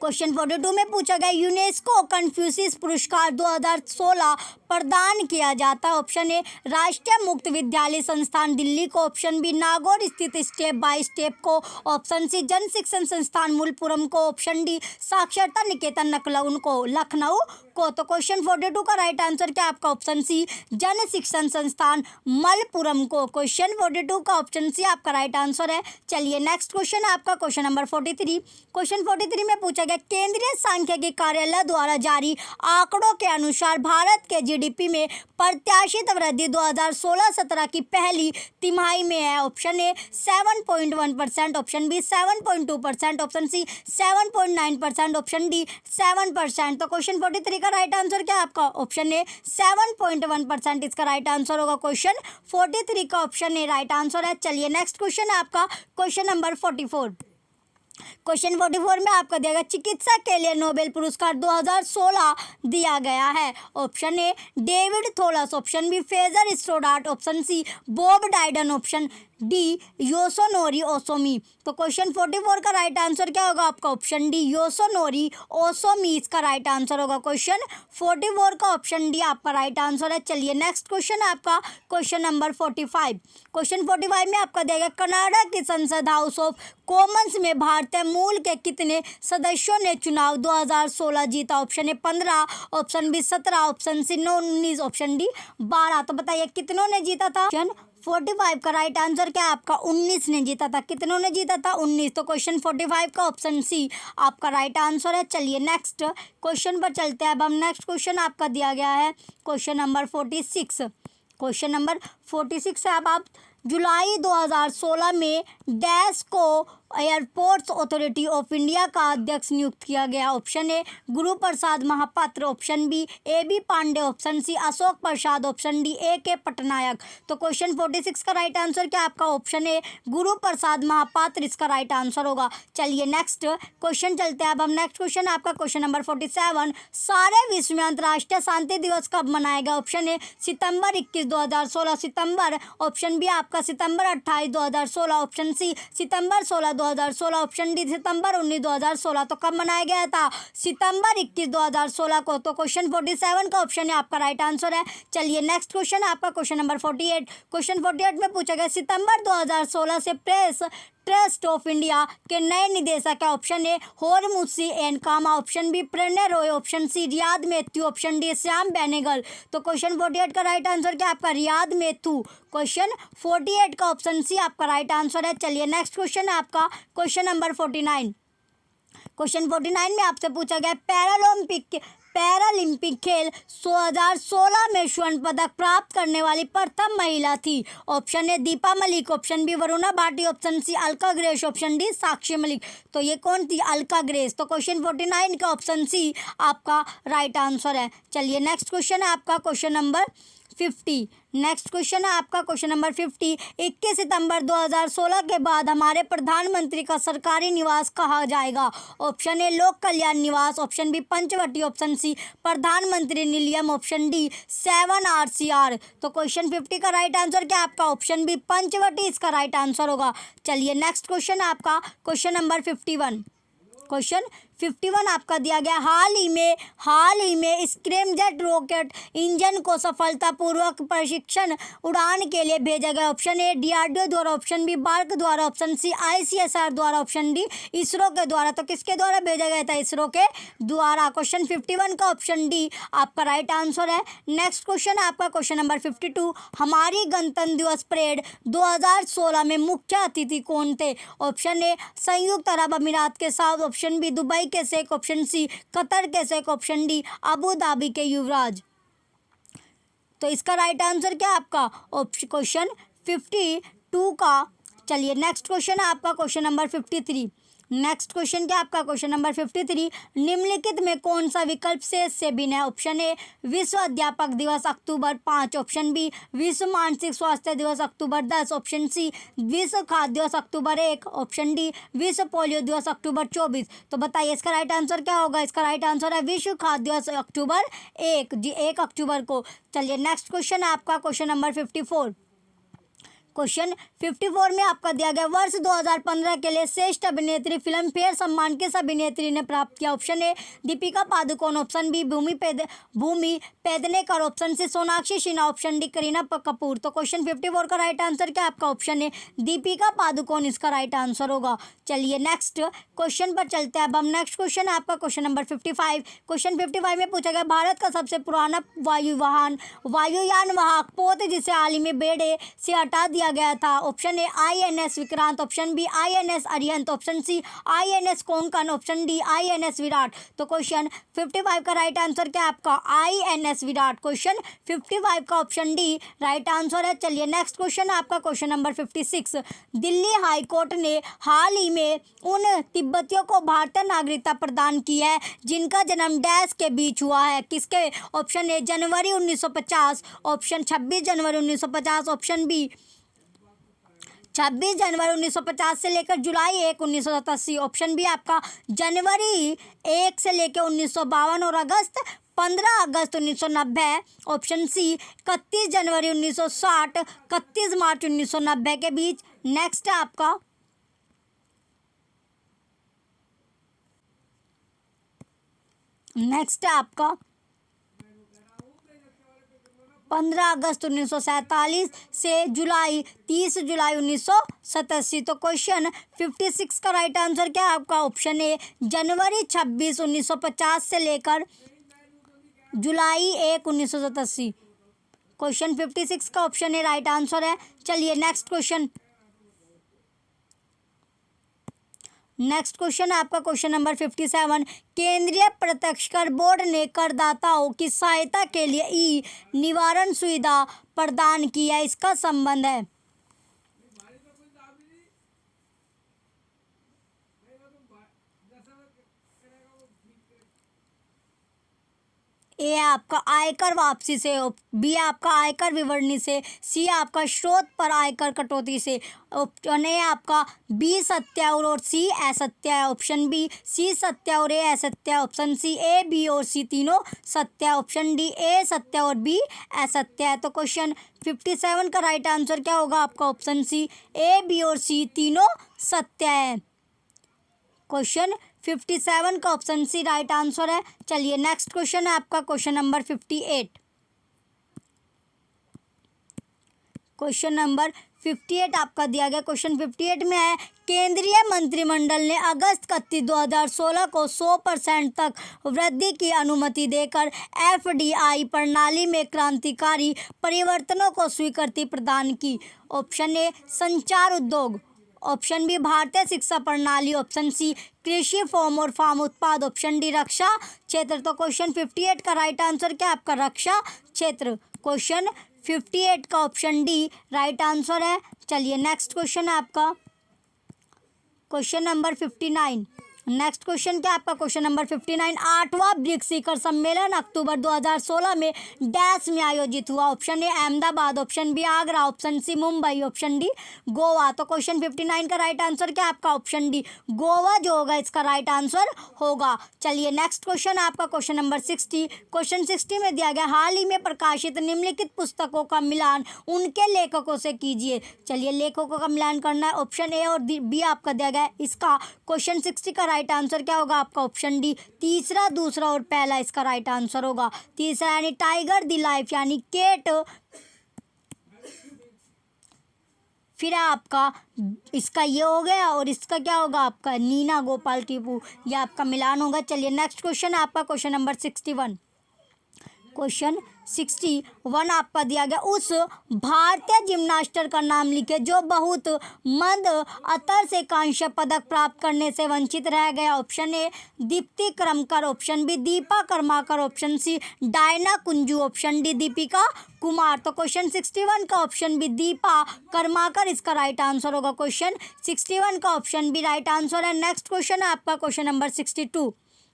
Speaker 1: क्वेश्चन 42 में पूछा गया यूनेस्को कन्फ्यूशियस पुरस्कार 2016 प्रदान किया जाता है। ऑप्शन ए राष्ट्रीय मुक्त विद्यालय संस्थान दिल्ली को, ऑप्शन बी नागौर स्थित स्टेप बाय स्टेप को, ऑप्शन सी जन शिक्षण संस्थान मूलपुरम को, ऑप्शन डी साक्षरता निकेतन लखनऊ को। तो क्वेश्चन 42 का राइट आंसर क्या आपका? ऑप्शन सी जन शिक्षण संस्थान मलपुरम को। क्वेश्चन 42 का ऑप्शन सी आपका राइट आंसर है। चलिए नेक्स्ट क्वेश्चन है आपका क्वेश्चन नंबर 43। क्वेश्चन 43 में पूछा गया केंद्रीय सांख्यिकी कार्यालय द्वारा जारी आंकड़ों के अनुसार भारत के जीडीपी में प्रत्याशित वृद्धि 2016-17 की पहली तिमाही में है। Option A 7.1%, option B 7.2%, option C 7.9%, option D 7%। तो क्वेश्चन 43 का राइट आंसर क्या है आपका? ऑप्शन ए 7.1% इसका राइट आंसर होगा। क्वेश्चन 43 का ऑप्शन ए राइट आंसर है। चलिए नेक्स्ट क्वेश्चन है आपका क्वेश्चन नंबर 44। क्वेश्चन 44 में आपका दिया गया चिकित्सा के लिए नोबेल पुरस्कार 2016 दिया गया है। Option A David Thouless, option B Fraser Stoddart, option C Bob Dylan, option D Yoshinori Ohsumi. तो क्वेश्चन 44 का राइट आंसर क्या होगा आपका? ऑप्शन डी योसोनोरी ओसोमी इसका राइट आंसर होगा। क्वेश्चन 44 का ऑप्शन डी आपका राइट आंसर है। चलिए नेक्स्ट क्वेश्चन है आपका क्वेश्चन नंबर 45। क्वेश्चन 45 में आपका दिया गया कनाडा की संसद हाउस ऑफ कॉमन्स में भारतीय मूल के कितने सदस्यों ने चुनाव 2016 जीता? Option A 15, option B 17, option C 19, option D 12। तो बताइए कितनों ने जीता था? ऑप्शन 45 का राइट आंसर क्या है आपका 19 ने जीता था। कितनों ने जीता था 19। तो क्वेश्चन 45 का ऑप्शन सी आपका राइट आंसर है। चलिए नेक्स्ट क्वेश्चन पर चलते हैं। अब हम नेक्स्ट क्वेश्चन आपका दिया गया है क्वेश्चन नंबर 46। क्वेश्चन नंबर 46 है। अब आप जुलाई 2016 में डैश को एयरपोर्ट्स अथॉरिटी ऑफ इंडिया का अध्यक्ष नियुक्त किया गया। Option A Guru Prasad Mahapatra, option B A B Pandey, option C Ashok Prasad, option D A K Patnaik. तो क्वेश्चन 46 का राइट आंसर क्या आपका ऑप्शन ए गुरु प्रसाद महापात्र इसका राइट आंसर होगा। चलिए नेक्स्ट क्वेश्चन चलते हैं। अब हम नेक्स्ट क्वेश्चन आपका क्वेश्चन नंबर 47 सारे विश्व में अंतर्राष्ट्रीय शांति दिवस कब मनाएगा। ऑप्शन ए सितंबर 21 2016 सितंबर, ऑप्शन बी आपका सितंबर 28 2016, ऑप्शन सी सितंबर 16 2016, ऑप्शन डी सितंबर 19 2016। तो कब मनाया गया था सितंबर 21 2016 को। तो क्वेश्चन 47 का ऑप्शन है आपका राइट आंसर है। चलिए नेक्स्ट क्वेश्चन आपका क्वेश्चन नंबर 48। क्वेश्चन 48 में पूछा गया सितंबर 2016 से प्रेस ट्रस्ट ऑफ इंडिया के नए निदेशक है। Option A Hormusji N Cama, option B Prannoy Roy, option C Riyad Mathew, option D Shyam Benegal. तो क्वेश्चन 48 का राइट आंसर क्या आपका रियाद मैथ्यू। क्वेश्चन 48 का ऑप्शन सी आपका राइट आंसर है। चलिए नेक्स्ट क्वेश्चन है आपका क्वेश्चन नंबर 49। क्वेश्चन 49 में आपसे पूछा गया पैरालंपिक खेल 2016 में स्वर्ण पदक प्राप्त करने वाली प्रथम महिला थी। Option A Deepa Malik, option B Varuna Bhati, option C Alka Grace, option D Sakshi Malik. तो ये कौन थी अलका ग्रेस। तो क्वेश्चन 49 का ऑप्शन सी आपका राइट आंसर है। चलिए नेक्स्ट क्वेश्चन है आपका क्वेश्चन नंबर 50। नेक्स्ट क्वेश्चन है आपका क्वेश्चन नंबर 50। 21 सितंबर 2016 के बाद हमारे प्रधानमंत्री का सरकारी निवास कहा जाएगा। Option A Lok Kalyan Niwas, option B Panchavati, option C प्रधानमंत्री निलयम, ऑप्शन डी 7RCR। तो क्वेश्चन 50 का राइट आंसर क्या आपका ऑप्शन बी पंचवटी इसका राइट आंसर होगा। चलिए नेक्स्ट क्वेश्चन है आपका क्वेश्चन नंबर 51। क्वेश्चन 51 आपका दिया गया हाल ही में स्क्रैमजेट रॉकेट इंजन को सफलतापूर्वक प्रशिक्षण उड़ान के लिए भेजा गया। ऑप्शन ए DRDO द्वारा, ऑप्शन बी बार्क द्वारा, ऑप्शन सी ICSR द्वारा, ऑप्शन डी इसरो के द्वारा। तो किसके द्वारा भेजा गया था इसरो के द्वारा। क्वेश्चन 51 का ऑप्शन डी आपका राइट आंसर है। नेक्स्ट क्वेश्चन है आपका क्वेश्चन नंबर 52। हमारी गणतंत्र दिवस परेड 2016 में मुख्य अतिथि कौन थे। ऑप्शन ए संयुक्त अरब अमीरात के साथ, ऑप्शन बी दुबई के शेख, ऑप्शन सी कतर के शेख, ऑप्शन डी अबू धाबी के युवराज। तो इसका राइट आंसर क्या आपका क्वेश्चन 52 का। चलिए नेक्स्ट क्वेश्चन है आपका क्वेश्चन नंबर 53। नेक्स्ट क्वेश्चन क्या आपका क्वेश्चन नंबर 53। निम्नलिखित में कौन सा विकल्प शेष से भिन्न है। ऑप्शन ए विश्व अध्यापक दिवस अक्टूबर 5, ऑप्शन बी विश्व मानसिक स्वास्थ्य दिवस अक्टूबर 10, ऑप्शन सी विश्व खाद्य दिवस अक्टूबर 1, ऑप्शन डी विश्व पोलियो दिवस अक्टूबर 24। तो बताइए इसका राइट आंसर क्या होगा। इसका राइट आंसर है विश्व खाद्य दिवस अक्टूबर 1 जी 1 अक्टूबर को। चलिए नेक्स्ट क्वेश्चन है आपका क्वेश्चन नंबर 54। क्वेश्चन 54 में आपका दिया गया वर्ष 2015 के लिए श्रेष्ठ अभिनेत्री फिल्म फेयर सम्मान किस अभिनेत्री ने प्राप्त किया। Option A Deepika Padukone, option B Bhumi Pednekar, option C Sonakshi Sinha, option D Kareena Kapoor. तो क्वेश्चन 54 का राइट आंसर क्या आपका ऑप्शन ए दीपिका पादुकोण इसका राइट आंसर होगा। चलिए नेक्स्ट क्वेश्चन पर चलते हैं। अब हम नेक्स्ट क्वेश्चन है आपका क्वेश्चन नंबर 55। क्वेश्चन 55 में पूछा गया भारत का सबसे पुराना वायुयान वाहक पोत जिसे हाल ही में बेड़े से हटा दिया गया था। Option A INS Vikrant, option B INS Arihant, option C INS Konkan, option D INS Viraat. तो क्वेश्चन 55 का राइट आंसर क्या आपका INS विराट। क्वेश्चन 55 का ऑप्शन डी राइट आंसर है। चलिए नेक्स्ट क्वेश्चन है आपका question number 56। Delhi high court ने हाल ही में उन तिब्बतियों को भारतीय नागरिकता प्रदान की है जिनका जन्म डैश के बीच हुआ है। किसके। ऑप्शन ए जनवरी 1950, ऑप्शन 26 जनवरी 1950, ऑप्शन बी 26 जनवरी 1950 से लेकर जुलाई 1 1987, ऑप्शन बी आपका जनवरी 1 से लेकर 1952 और 15 अगस्त 1990, ऑप्शन सी 31 जनवरी 1960 31 मार्च 1990 के बीच। नेक्स्ट है आपका नेक्स्ट है आपका 15 अगस्त 1947 से 30 जुलाई 1987। तो क्वेश्चन 56 का राइट आंसर क्या है आपका ऑप्शन ए जनवरी 26 1950 से लेकर जुलाई 1 1987। क्वेश्चन 56 का ऑप्शन ए राइट आंसर है। चलिए नेक्स्ट क्वेश्चन है आपका क्वेश्चन नंबर 57। केंद्रीय प्रत्यक्ष कर बोर्ड ने करदाताओं की सहायता के लिए ई निवारण सुविधा प्रदान की है, इसका संबंध है। ए आपका आयकर वापसी से, बी आपका आयकर विवरणी से, सी आपका स्रोत पर आयकर कटौती से। ऑप्शन ए आपका बी सत्य और सी असत्य है। ऑप्शन बी सी सत्य और ए असत्य है। ऑप्शन सी ए बी और सी तीनों सत्य है। ऑप्शन डी ए सत्य और बी असत्य है। तो क्वेश्चन 57 का राइट आंसर क्या होगा आपका? ऑप्शन सी ए बी और सी तीनों सत्य है। क्वेश्चन 57 का ऑप्शन सी राइट आंसर है। चलिए नेक्स्ट क्वेश्चन है आपका क्वेश्चन नंबर 58। क्वेश्चन नंबर 58 आपका दिया गया। क्वेश्चन 58 में है केंद्रीय मंत्रिमंडल ने अगस्त 31, 2016 को 100% तक वृद्धि की अनुमति देकर एफडीआई प्रणाली में क्रांतिकारी परिवर्तनों को स्वीकृति प्रदान की। ऑप्शन ए संचार उद्योग, ऑप्शन बी भारतीय शिक्षा प्रणाली, ऑप्शन सी कृषि फॉर्म और फार्म उत्पाद, ऑप्शन डी रक्षा क्षेत्र। तो क्वेश्चन 58 का राइट आंसर क्या आपका? रक्षा क्षेत्र। क्वेश्चन 58 का ऑप्शन डी राइट आंसर है। चलिए नेक्स्ट क्वेश्चन है आपका क्वेश्चन नंबर 59। नेक्स्ट क्वेश्चन क्या आपका? Question number 59। 8वां ब्रिक्स शिखर सम्मेलन अक्टूबर 2016 में डैश में आयोजित हुआ। Option A Ahmedabad, option B Agra, option C Mumbai, option D Goa. तो क्वेश्चन 59 का राइट आंसर क्या आपका? ऑप्शन डी गोवा जो होगा इसका राइट आंसर होगा। चलिए नेक्स्ट क्वेश्चन आपका क्वेश्चन नंबर 60। क्वेश्चन 60 में दिया गया हाल ही में प्रकाशित निम्नलिखित पुस्तकों का मिलान उनके लेखकों से कीजिए। चलिए लेखकों का मिलान करना है। ऑप्शन ए और बी आपका दिया गया है। इसका क्वेश्चन 60 का राइट आंसर क्या होगा आपका? ऑप्शन डी तीसरा, दूसरा और पहला इसका राइट आंसर होगा। तीसरा यानी टाइगर द लाइफ यानी केट, फिर आपका इसका ये हो गया और इसका क्या होगा आपका? नीना गोपाल टीपू, ये आपका मिलान होगा। चलिए नेक्स्ट क्वेश्चन है आपका क्वेश्चन नंबर 61। क्वेश्चन 61 आपका दिया गया उस भारतीय जिम्नास्टर का नाम लिखे जो बहुत मंद अतर से कांस्य पदक प्राप्त करने से वंचित रह गया। Option A Dipti Karmakar, option B Dipa Karmakar, option C Diana Kunju, option D Deepika Kumar. तो क्वेश्चन 61 का ऑप्शन बी दीपा कर्माकर इसका राइट आंसर होगा। क्वेश्चन 61 का ऑप्शन बी राइट आंसर है। नेक्स्ट क्वेश्चन है आपका क्वेश्चन नंबर 62।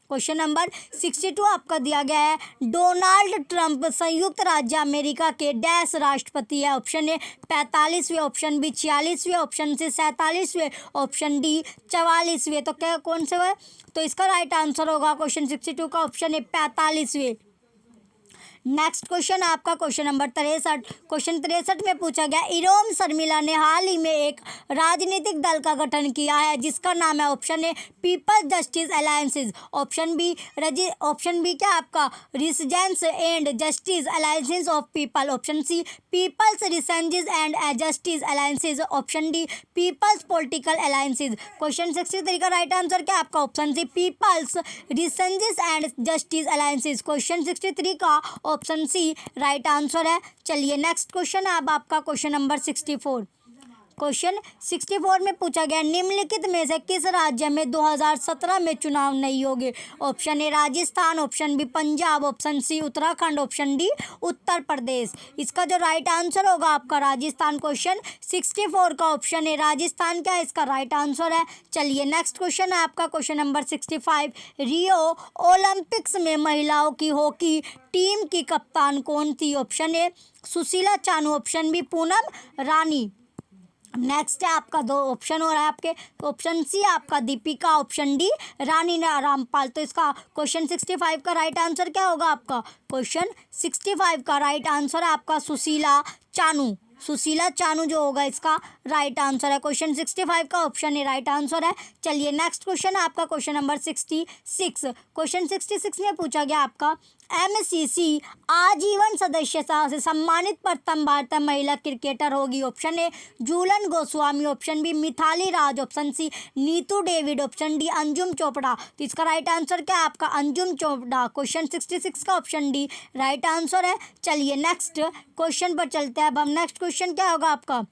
Speaker 1: क्वेश्चन नंबर 62 आपका दिया गया है डोनाल्ड ट्रंप संयुक्त राज्य अमेरिका के डैश राष्ट्रपति है। ऑप्शन ए 45वें, ऑप्शन बी 46वें, ऑप्शन सी 47वें, ऑप्शन डी 44वें। तो क्या कौन से है? तो इसका राइट आंसर होगा क्वेश्चन 62 का ऑप्शन ए 45वें। नेक्स्ट क्वेश्चन आपका क्वेश्चन नंबर 63। क्वेश्चन 63 में पूछा गया इरोम शर्मिला ने हाल ही में एक राजनीतिक दल का गठन किया है जिसका नाम है। Option A people's justice alliances, option B क्या आपका resurgence and justice alliances of people, option C people's resurgence and justice alliances, option D people's political alliances. Question 63 का राइट आंसर क्या आपका? Option C people's resurgence and justice alliances. Question 63 का option C right answer है। चलिए next question है अब आपका question number 64। Question 64 में पूछा गया निम्नलिखित में से किस राज्य में 2017 में चुनाव नहीं होंगे। Option A Rajasthan, option B Punjab, option C Uttarakhand, option D Uttar Pradesh. इसका जो राइट आंसर होगा आपका राजस्थान। क्वेश्चन 64 का ऑप्शन ए राजस्थान क्या है इसका राइट आंसर है। चलिए नेक्स्ट क्वेश्चन है आपका क्वेश्चन नंबर 65। रियो ओलंपिक्स में महिलाओं की हॉकी टीम की कप्तान कौन थी। Option A Sushila Chanu, option B Poonam Rani. Next है आपका दो ऑप्शन हो रहा है आपके। ऑप्शन सी आपका दीपिका, ऑप्शन डी रानी रामपाल। तो इसका क्वेश्चन 65 का राइट आंसर क्या होगा आपका? क्वेश्चन 65 का राइट आंसर है आपका सुशीला चानू। सुशीला चानू जो होगा इसका राइट आंसर है। क्वेश्चन 65 का ऑप्शन ए राइट आंसर है। चलिए नेक्स्ट क्वेश्चन है आपका क्वेश्चन नंबर 66। क्वेश्चन 66 में पूछा गया आपका एमसीसी आजीवन सदस्यता से सम्मानित प्रथम भारतीय महिला क्रिकेटर होगी? Option A Jhulan Goswami, option B Mithali Raj, option C Neetu David, option D Anjum Chopra. तो इसका राइट आंसर क्या है आपका? अंजुम चोपड़ा। क्वेश्चन 66 का ऑप्शन डी राइट आंसर है। चलिए नेक्स्ट क्वेश्चन पर चलते हैं। अब हम नेक्स्ट क्वेश्चन क्या होगा आपका?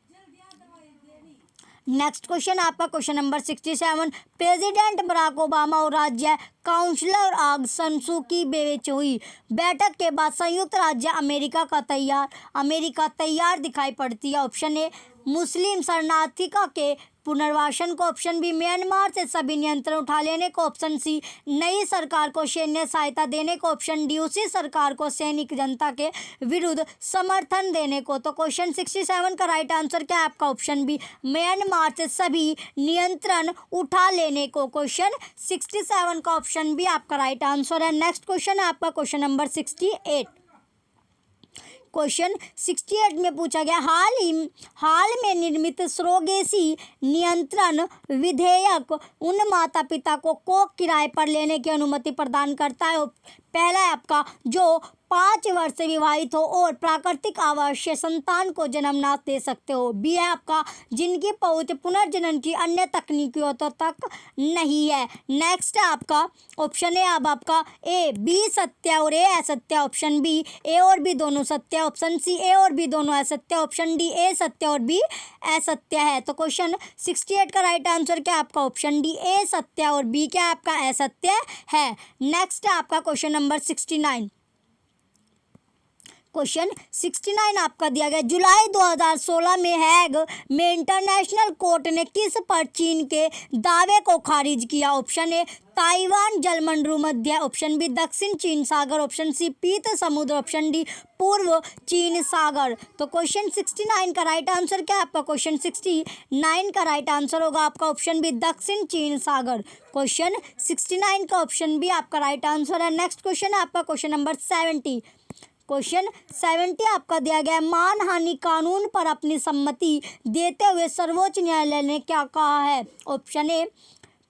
Speaker 1: नेक्स्ट क्वेश्चन आपका question number 67। President Barack Obama और राज्य काउंसलर आग सन सू की बीच हुई बैठक के बाद संयुक्त राज्य अमेरिका तैयार दिखाई पड़ती है? ऑप्शन ए मुस्लिम शरणार्थियों के पुनर्वासन को, ऑप्शन बी म्यांमार से सभी नियंत्रण उठा लेने को, ऑप्शन सी नई सरकार को सैन्य सहायता देने को, ऑप्शन डी उसी सरकार को सैनिक जनता के विरुद्ध समर्थन देने को। तो क्वेश्चन 67 का राइट आंसर क्या है आपका? ऑप्शन बी म्यांमार से सभी नियंत्रण उठा लेने को। क्वेश्चन 67 का ऑप्शन बी आपका राइट आंसर है। नेक्स्ट क्वेश्चन है आपका क्वेश्चन नंबर 68। क्वेश्चन 68 में पूछा गया हाल में निर्मित सरोगेसी नियंत्रण विधेयक उन माता पिता को किराए पर लेने की अनुमति प्रदान करता है? पहला है आपका जो 5 वर्ष से विवाहित हो और प्राकृतिक आवास से संतान को जन्म ना दे सकते हो। बी है आपका जिनकी पहुंच पुनर्जनन की अन्य तकनीकियों तक नहीं है। नेक्स्ट है आपका ऑप्शन ए अब आपका ए बी सत्य और ए असत्य, ऑप्शन बी ए और बी दोनों सत्य, ऑप्शन सी ए और बी दोनों असत्य, ऑप्शन डी ए सत्य और बी असत्य है। तो क्वेश्चन 68 का राइट आंसर क्या है आपका? ऑप्शन डी ए सत्य और बी क्या है आपका? असत्य है। नेक्स्ट है आपका क्वेश्चन नंबर 69। क्वेश्चन 69 आपका दिया गया जुलाई 2016 में हैग में इंटरनेशनल कोर्ट ने किस पर चीन के दावे को खारिज किया? ऑप्शन ए ताइवान जलमंडल मध्य, ऑप्शन बी दक्षिण चीन सागर, ऑप्शन सी पीत समुद्र, ऑप्शन डी पूर्व चीन सागर। तो क्वेश्चन 69 का राइट आंसर क्या है आपका? क्वेश्चन 69 का राइट आंसर होगा आपका ऑप्शन बी दक्षिण चीन सागर। क्वेश्चन 69 का ऑप्शन बी आपका राइट आंसर है। नेक्स्ट क्वेश्चन है आपका क्वेश्चन नंबर 70। क्वेश्चन 70 आपका दिया गया है मानहानि कानून पर अपनी सम्मति देते हुए सर्वोच्च न्यायालय ने क्या कहा है? ऑप्शन ए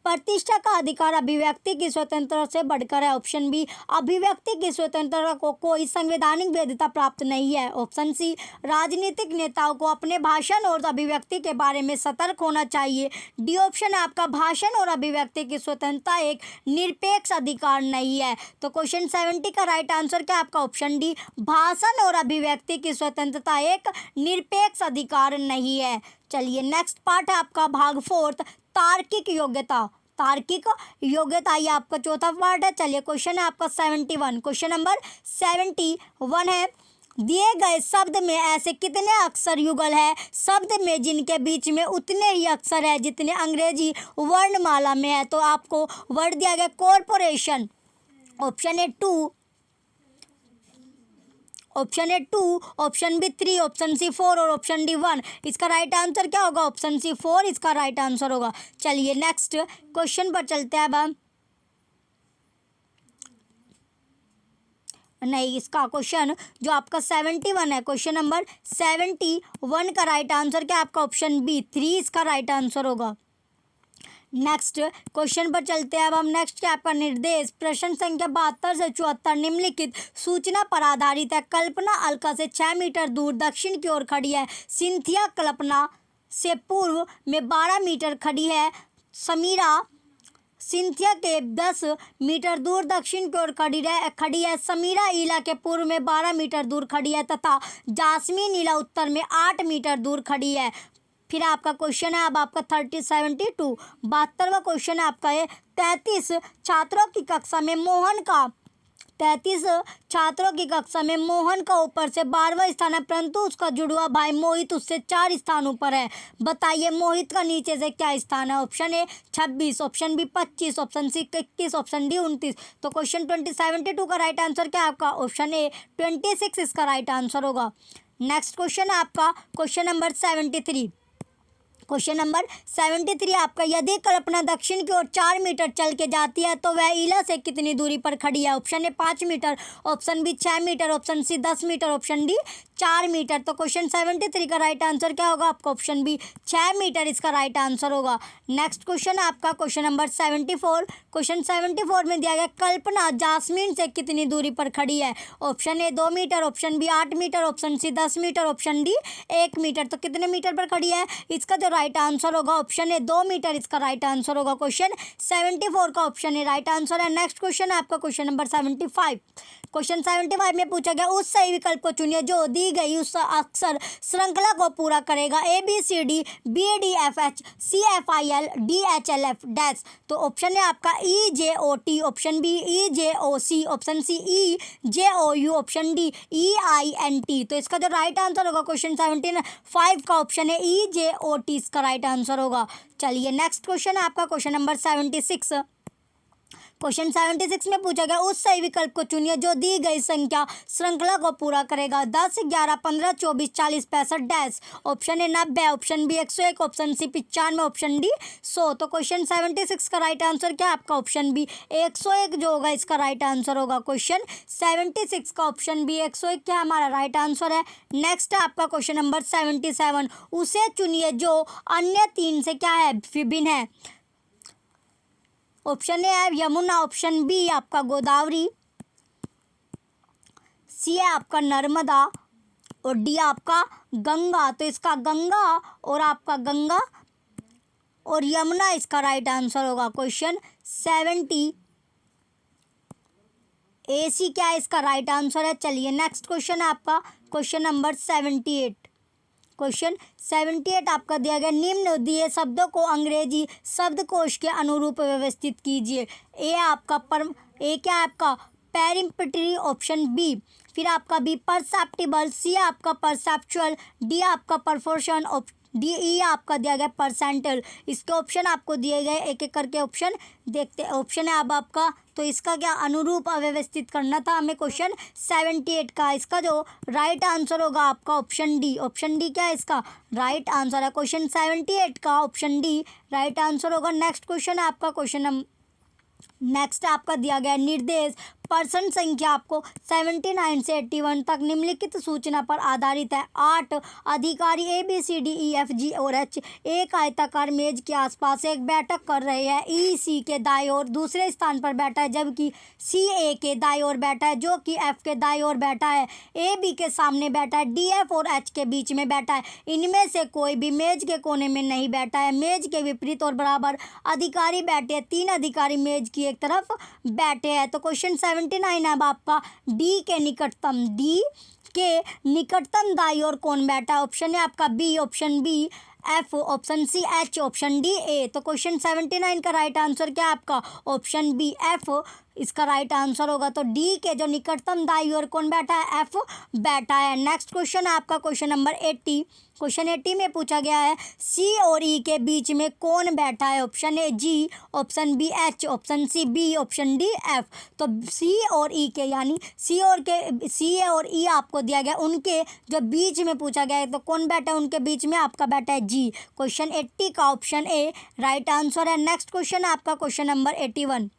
Speaker 1: प्रतिष्ठा का अधिकार अभिव्यक्ति की स्वतंत्रता से बढ़कर है, ऑप्शन बी अभिव्यक्ति की स्वतंत्रता को कोई संवैधानिक वैधता प्राप्त नहीं है, ऑप्शन सी राजनीतिक नेताओं को अपने भाषण और अभिव्यक्ति के बारे में सतर्क होना चाहिए, डी ऑप्शन है आपका भाषण और अभिव्यक्ति की स्वतंत्रता एक निरपेक्ष अधिकार नहीं है। तो क्वेश्चन 70 का राइट आंसर क्या है आपका? ऑप्शन डी भाषण और अभिव्यक्ति की स्वतंत्रता एक निरपेक्ष अधिकार नहीं है। चलिए नेक्स्ट पार्ट है आपका भाग 4 तार्किक योग्यता ये आपका चौथा पार्ट है। चलिए क्वेश्चन है आपका 71। क्वेश्चन नंबर 71 है दिए गए शब्द में ऐसे कितने अक्षर युगल है शब्द में जिनके बीच में उतने ही अक्षर है जितने अंग्रेजी वर्णमाला में है? तो आपको वर्ड दिया गया corporation, option A 2, option A 2, option B 3, option C 4 और ऑप्शन डी 1। इसका राइट आंसर क्या होगा? ऑप्शन सी 4 इसका राइट आंसर होगा। चलिए नेक्स्ट क्वेश्चन पर चलते हैं। अब नहीं, इसका क्वेश्चन जो आपका 71 है, क्वेश्चन नंबर 71 का राइट आंसर क्या आपका? ऑप्शन बी 3 इसका राइट आंसर होगा। नेक्स्ट क्वेश्चन पर चलते हैं। अब हम नेक्स्ट क्या आपका निर्देश प्रश्न संख्या 72 से 74 निम्नलिखित सूचना पर आधारित है। कल्पना अलका से 6 मीटर दूर दक्षिण की ओर खड़ी है, सिंथिया कल्पना से पूर्व में 12 मीटर खड़ी है, समीरा सिंथिया के 10 मीटर दूर दक्षिण की ओर खड़ी है, समीरा ईला के पूर्व में 12 मीटर दूर खड़ी है तथा जासमीन ईला उत्तर में 8 मीटर दूर खड़ी है। फिर आपका क्वेश्चन है अब आपका 72वां क्वेश्चन है आपका ये 33 छात्रों की कक्षा में मोहन का ऊपर से 12वां स्थान है, परंतु उसका जुड़वा भाई मोहित उससे 4 स्थान ऊपर है। बताइए मोहित का नीचे से क्या स्थान है? Option A 26, option B 25, option C 21, option D 29। तो क्वेश्चन 72 का राइट आंसर क्या है आपका? ऑप्शन ए 26 इसका राइट आंसर होगा। नेक्स्ट क्वेश्चन है आपका क्वेश्चन नंबर 73। क्वेश्चन नंबर 73 आपका, यदि कल्पना दक्षिण की ओर 4 मीटर चल के जाती है तो वह ईला से कितनी दूरी पर खड़ी है? Option A 5 metre, option B 6 metre, option C 10 metre, option D 4 metre. तो क्वेश्चन 73 का राइट आंसर क्या होगा आपका? ऑप्शन बी 6 मीटर इसका राइट आंसर होगा। नेक्स्ट क्वेश्चन आपका क्वेश्चन नंबर 74। क्वेश्चन 74 में दिया गया, कल्पना जास्मीन से कितनी दूरी पर खड़ी है? Option A 2 metre, option B 8 metre, option C 10 metre, option D 1 metre. तो कितने मीटर पर खड़ी है? इसका जो राइट आंसर होगा ऑप्शन ए 2 मीटर इसका राइट आंसर होगा। क्वेश्चन 74 का ऑप्शन ए राइट आंसर है। नेक्स्ट क्वेश्चन है आपका क्वेश्चन नंबर 75। क्वेश्चन 75 में पूछा गया, उस सही विकल्प को चुनिए जो दी गई उस अक्षर श्रृंखला को पूरा करेगा। ABCD BDFH CFIL DHLF dash. तो ऑप्शन है आपका EJOT, option B EJOC, option C EJOU, option D EINT। तो इसका जो राइट आंसर होगा क्वेश्चन 75 का ऑप्शन है EJOT इसका राइट आंसर होगा। चलिए नेक्स्ट क्वेश्चन है आपका क्वेश्चन नंबर 76। क्वेश्चन 76 में पूछा गया, उस सही विकल्प को चुनिए जो दी गई संख्या श्रृंखला को पूरा करेगा। 10 11 15 24 40 65 dash. Option A 90, option B 101, option C 95, option D 100। तो क्वेश्चन 76 का राइट आंसर क्या है आपका? ऑप्शन बी 101 जो होगा इसका राइट आंसर होगा। क्वेश्चन 76 का ऑप्शन बी 101 क्या हमारा राइट आंसर है। नेक्स्ट है आपका क्वेश्चन नंबर 77, उसे चुनिए जो अन्य 3 से क्या है? विभिन्न है। ऑप्शन ए है यमुना, ऑप्शन बी आपका गोदावरी, सी है आपका नर्मदा और डी आपका गंगा। तो इसका गंगा और आपका गंगा और यमुना इसका राइट आंसर होगा। क्वेश्चन 70 AC क्या है इसका राइट आंसर है। चलिए नेक्स्ट क्वेश्चन है आपका क्वेश्चन नंबर 78। क्वेश्चन 78 आपका दिया गया, निम्न दिए शब्दों को अंग्रेजी शब्दकोश के अनुरूप व्यवस्थित कीजिए। ए क्या है आपका? पेरिम्पेटरी, ऑप्शन बी, फिर आपका बी परसेप्टिबल, सी आपका परसेप्चुअल, डी आपका परफॉर्शन, डी ई आपका दिया गया परसेंटल। इसके ऑप्शन आपको दिए गए, एक एक करके ऑप्शन देखते ऑप्शन है अब आपका। तो इसका क्या अनुरूप अव्यवस्थित करना था हमें क्वेश्चन 78 का। इसका जो राइट आंसर होगा आपका ऑप्शन डी। ऑप्शन डी क्या है इसका राइट आंसर है। क्वेश्चन 78 का ऑप्शन डी राइट आंसर होगा। नेक्स्ट क्वेश्चन है आपका क्वेश्चन नेक्स्ट आपका दिया गया निर्देश पर्सन संख्या आपको 79 से 81 तक निम्नलिखित सूचना पर आधारित है। 8 अधिकारी ABCDEFG और H एक आयताकार मेज के आसपास एक बैठक कर रहे हैं। EC के दाईं ओर दूसरे स्थान पर बैठा है जबकि CA के दाईं ओर बैठा है जो कि F के दाईं ओर बैठा है। AB के सामने बैठा है, DF और H के बीच में बैठा है। इनमें से कोई भी मेज के कोने में नहीं बैठा है। मेज के विपरीत और बराबर अधिकारी बैठे हैं। 3 अधिकारी मेज की एक तरफ बैठे हैं। तो क्वेश्चन 79 अब आपका डी के निकटतम दाईं ओर कौन बैठा है। ऑप्शन है आपका B, option B F, option C H, option D A। तो क्वेश्चन 79 का राइट आंसर क्या है आपका ऑप्शन बी F इसका राइट आंसर होगा। तो डी के जो निकटतम दाईं ओर कौन बैठा है? F बैठा है। नेक्स्ट क्वेश्चन है आपका क्वेश्चन नंबर 80। क्वेश्चन 80 में पूछा गया है C और E के बीच में कौन बैठा है। Option A G, option B H, option C B, option D F। तो C और E के यानी C और E आपको दिया गया, उनके जो बीच में पूछा गया है तो कौन बैठा है उनके बीच में? आपका बैठा है G। क्वेश्चन 80 का ऑप्शन ए राइट आंसर है। नेक्स्ट क्वेश्चन है आपका क्वेश्चन नंबर 81।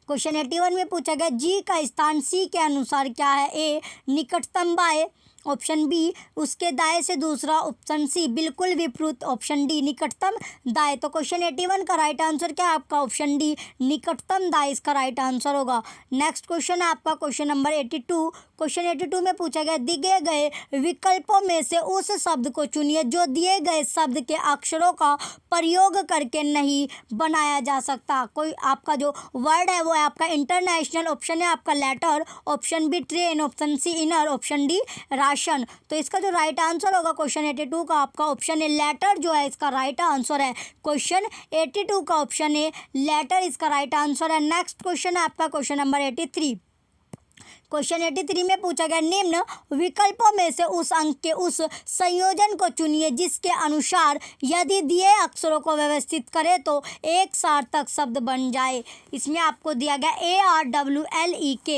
Speaker 1: क्वेश्चन 81 में पूछा गया जी का स्थान सी के अनुसार क्या है। ए निकटतम बाएं, ऑप्शन बी उसके दाएं से दूसरा, ऑप्शन सी बिल्कुल विपरीत, ऑप्शन डी निकटतम दाएं। तो क्वेश्चन 81 का राइट आंसर क्या है आपका ऑप्शन डी निकटतम दाएं इसका राइट आंसर होगा। नेक्स्ट क्वेश्चन है आपका क्वेश्चन नंबर 82। क्वेश्चन 82 में पूछा गया दिए गए विकल्पों में से उस शब्द को चुनिए जो दिए गए शब्द के अक्षरों का प्रयोग करके नहीं बनाया जा सकता। कोई आपका जो वर्ड है वो है आपका इंटरनेशनल, ऑप्शन है आपका letter, option B train, option C inner, option D ration. तो इसका जो राइट आंसर होगा क्वेश्चन 82 का आपका ऑप्शन ए लेटर जो है इसका राइट आंसर है। क्वेश्चन 82 का ऑप्शन ए लेटर इसका राइट आंसर है। नेक्स्ट क्वेश्चन है आपका क्वेश्चन नंबर 83। क्वेश्चन 83 में पूछा गया निम्न विकल्पों में से उस अंक के उस संयोजन को चुनिए जिसके अनुसार यदि दिए अक्षरों को व्यवस्थित करें तो एक सार्थक शब्द बन जाए। इसमें आपको दिया गया ARWLEK,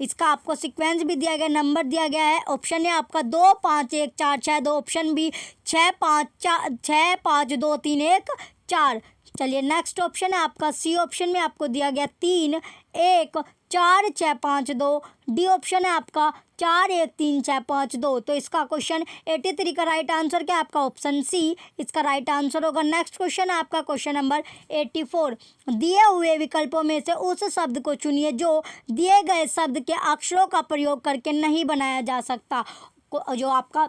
Speaker 1: इसका आपको सीक्वेंस भी दिया गया, नंबर दिया गया है। ऑप्शन है आपका 2 5 1 4 6 2, ऑप्शन बी 6 5 2 3 1 4। चलिए नेक्स्ट ऑप्शन है आपका सी ऑप्शन में आपको दिया गया 3 1 4 6 5 2, डी ऑप्शन है आपका 4 1 3 6 5 2। तो इसका क्वेश्चन 83 का राइट आंसर क्या है आपका ऑप्शन सी, इसका राइट आंसर होगा। नेक्स्ट क्वेश्चन है आपका क्वेश्चन नंबर 84, दिए हुए विकल्पों में से उस शब्द को चुनिए जो दिए गए शब्द के अक्षरों का प्रयोग करके नहीं बनाया जा सकता। जो आपका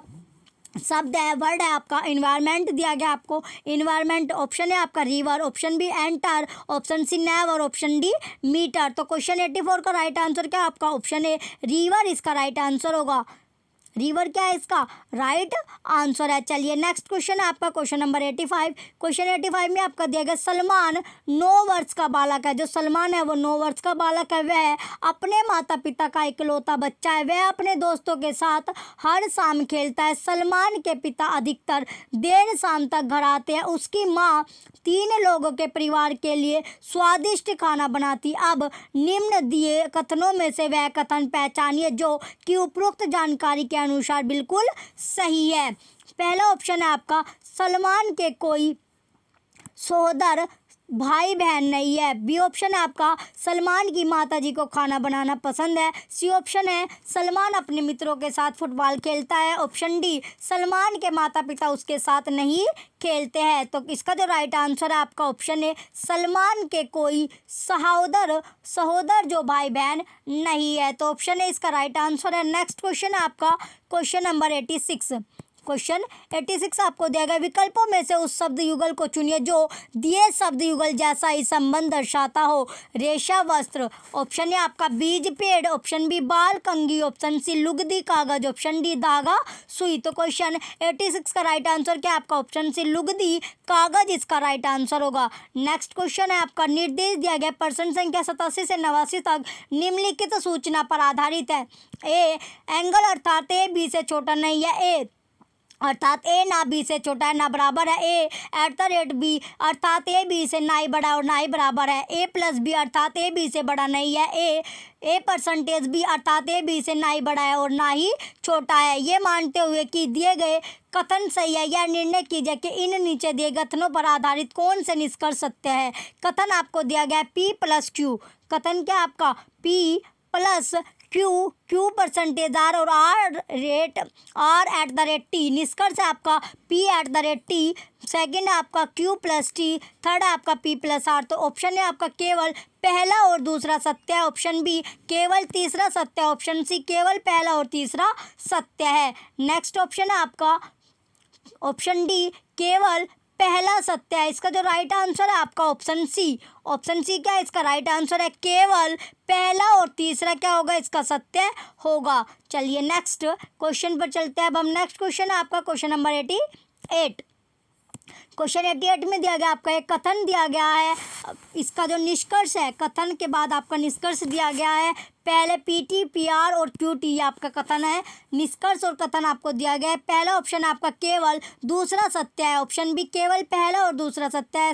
Speaker 1: शब्द है, वर्ड है आपका इन्वायरमेंट दिया गया आपको, इन्वायरमेंट ऑप्शन है आपका river, option B enter, option C never, option D metre. तो क्वेश्चन 84 का राइट आंसर क्या है आपका ऑप्शन ए रिवर, इसका राइट आंसर होगा। रिवर क्या है इसका राइट आंसर है। चलिए नेक्स्ट क्वेश्चन है आपका क्वेश्चन नंबर 85। क्वेश्चन 85 में आपका दिया गया सलमान 9 वर्ष का बालक है। जो सलमान है वो 9 वर्ष का बालक है, वह अपने माता पिता का इकलौता बच्चा है, वह अपने दोस्तों के साथ हर शाम खेलता है। सलमान के पिता अधिकतर देर शाम तक घर आते हैं। उसकी माँ 3 लोगों के परिवार के लिए स्वादिष्ट खाना बनाती। अब निम्न दिए कथनों में से वह कथन पहचानिए जो कि उपरोक्त जानकारी के अनुसार बिल्कुल सही है। पहला ऑप्शन है आपका सलमान के कोई सहोदर भाई बहन नहीं है। बी ऑप्शन है आपका सलमान की माताजी को खाना बनाना पसंद है। सी ऑप्शन है सलमान अपने मित्रों के साथ फुटबॉल खेलता है। ऑप्शन डी सलमान के माता पिता उसके साथ नहीं खेलते हैं। तो इसका जो राइट आंसर है आपका ऑप्शन है सलमान के कोई सहोदर जो भाई बहन नहीं है। तो ऑप्शन है इसका राइट आंसर है। नेक्स्ट क्वेश्चन है आपका क्वेश्चन नंबर 86। क्वेश्चन 86 आपको दिया गया विकल्पों में से उस शब्द युगल को चुनिए जो दिए शब्द युगल जैसा ही संबंध दर्शाता हो। रेशा वस्त्र, ऑप्शन है आपका बीज पेड़, ऑप्शन बी बाल कंघी, ऑप्शन सी लुगदी कागज, ऑप्शन डी धागा सुई। तो क्वेश्चन 86 का राइट आंसर क्या है आपका ऑप्शन सी लुगदी कागज, इसका राइट आंसर होगा। नेक्स्ट क्वेश्चन है आपका निर्देश दिया गया प्रश्न संख्या 87 से 89 तक निम्नलिखित सूचना पर आधारित है। ए एंगल अर्थात ए बी से छोटा नहीं है, ए अर्थात ए ना बी से छोटा है ना बराबर है, ए @ बी अर्थात ए बी से ना ही बड़ा और ना ही बराबर है, ए प्लस बी अर्थात ए बी से बड़ा नहीं है, ए% बी अर्थात ए बी से ना ही बड़ा है और ना ही छोटा है। ये मानते हुए कि दिए गए कथन सही है यह निर्णय कीजिए कि इन नीचे दिए कथनों पर आधारित कौन से निष्कर्ष सत्य है। कथन आपको दिया गया P+Q, कथन क्या आपका P+Q, Q% और R@T। निष्कर्ष है आपका P@T, सेकंड है आपका Q+T, थर्ड है आपका P+R। तो ऑप्शन है आपका केवल पहला और दूसरा सत्य है, ऑप्शन बी केवल तीसरा सत्य है, ऑप्शन सी केवल पहला और तीसरा सत्य है। नेक्स्ट ऑप्शन है आपका ऑप्शन डी केवल पहला सत्य है। इसका जो राइट आंसर है आपका ऑप्शन सी, ऑप्शन सी क्या है इसका राइट आंसर है केवल पहला और तीसरा क्या होगा इसका सत्य होगा। चलिए नेक्स्ट क्वेश्चन पर चलते हैं। अब हम नेक्स्ट क्वेश्चन है आपका क्वेश्चन नंबर 88। क्वेश्चन 88 में दिया गया आपका एक कथन दिया गया है, इसका जो निष्कर्ष है कथन के बाद आपका निष्कर्ष दिया गया है। पहले PT, PR और QT ये आपका कथन है। निष्कर्ष और कथन आपको दिया गया है। पहला ऑप्शन आपका केवल दूसरा सत्य है, ऑप्शन बी केवल पहला और दूसरा सत्य है,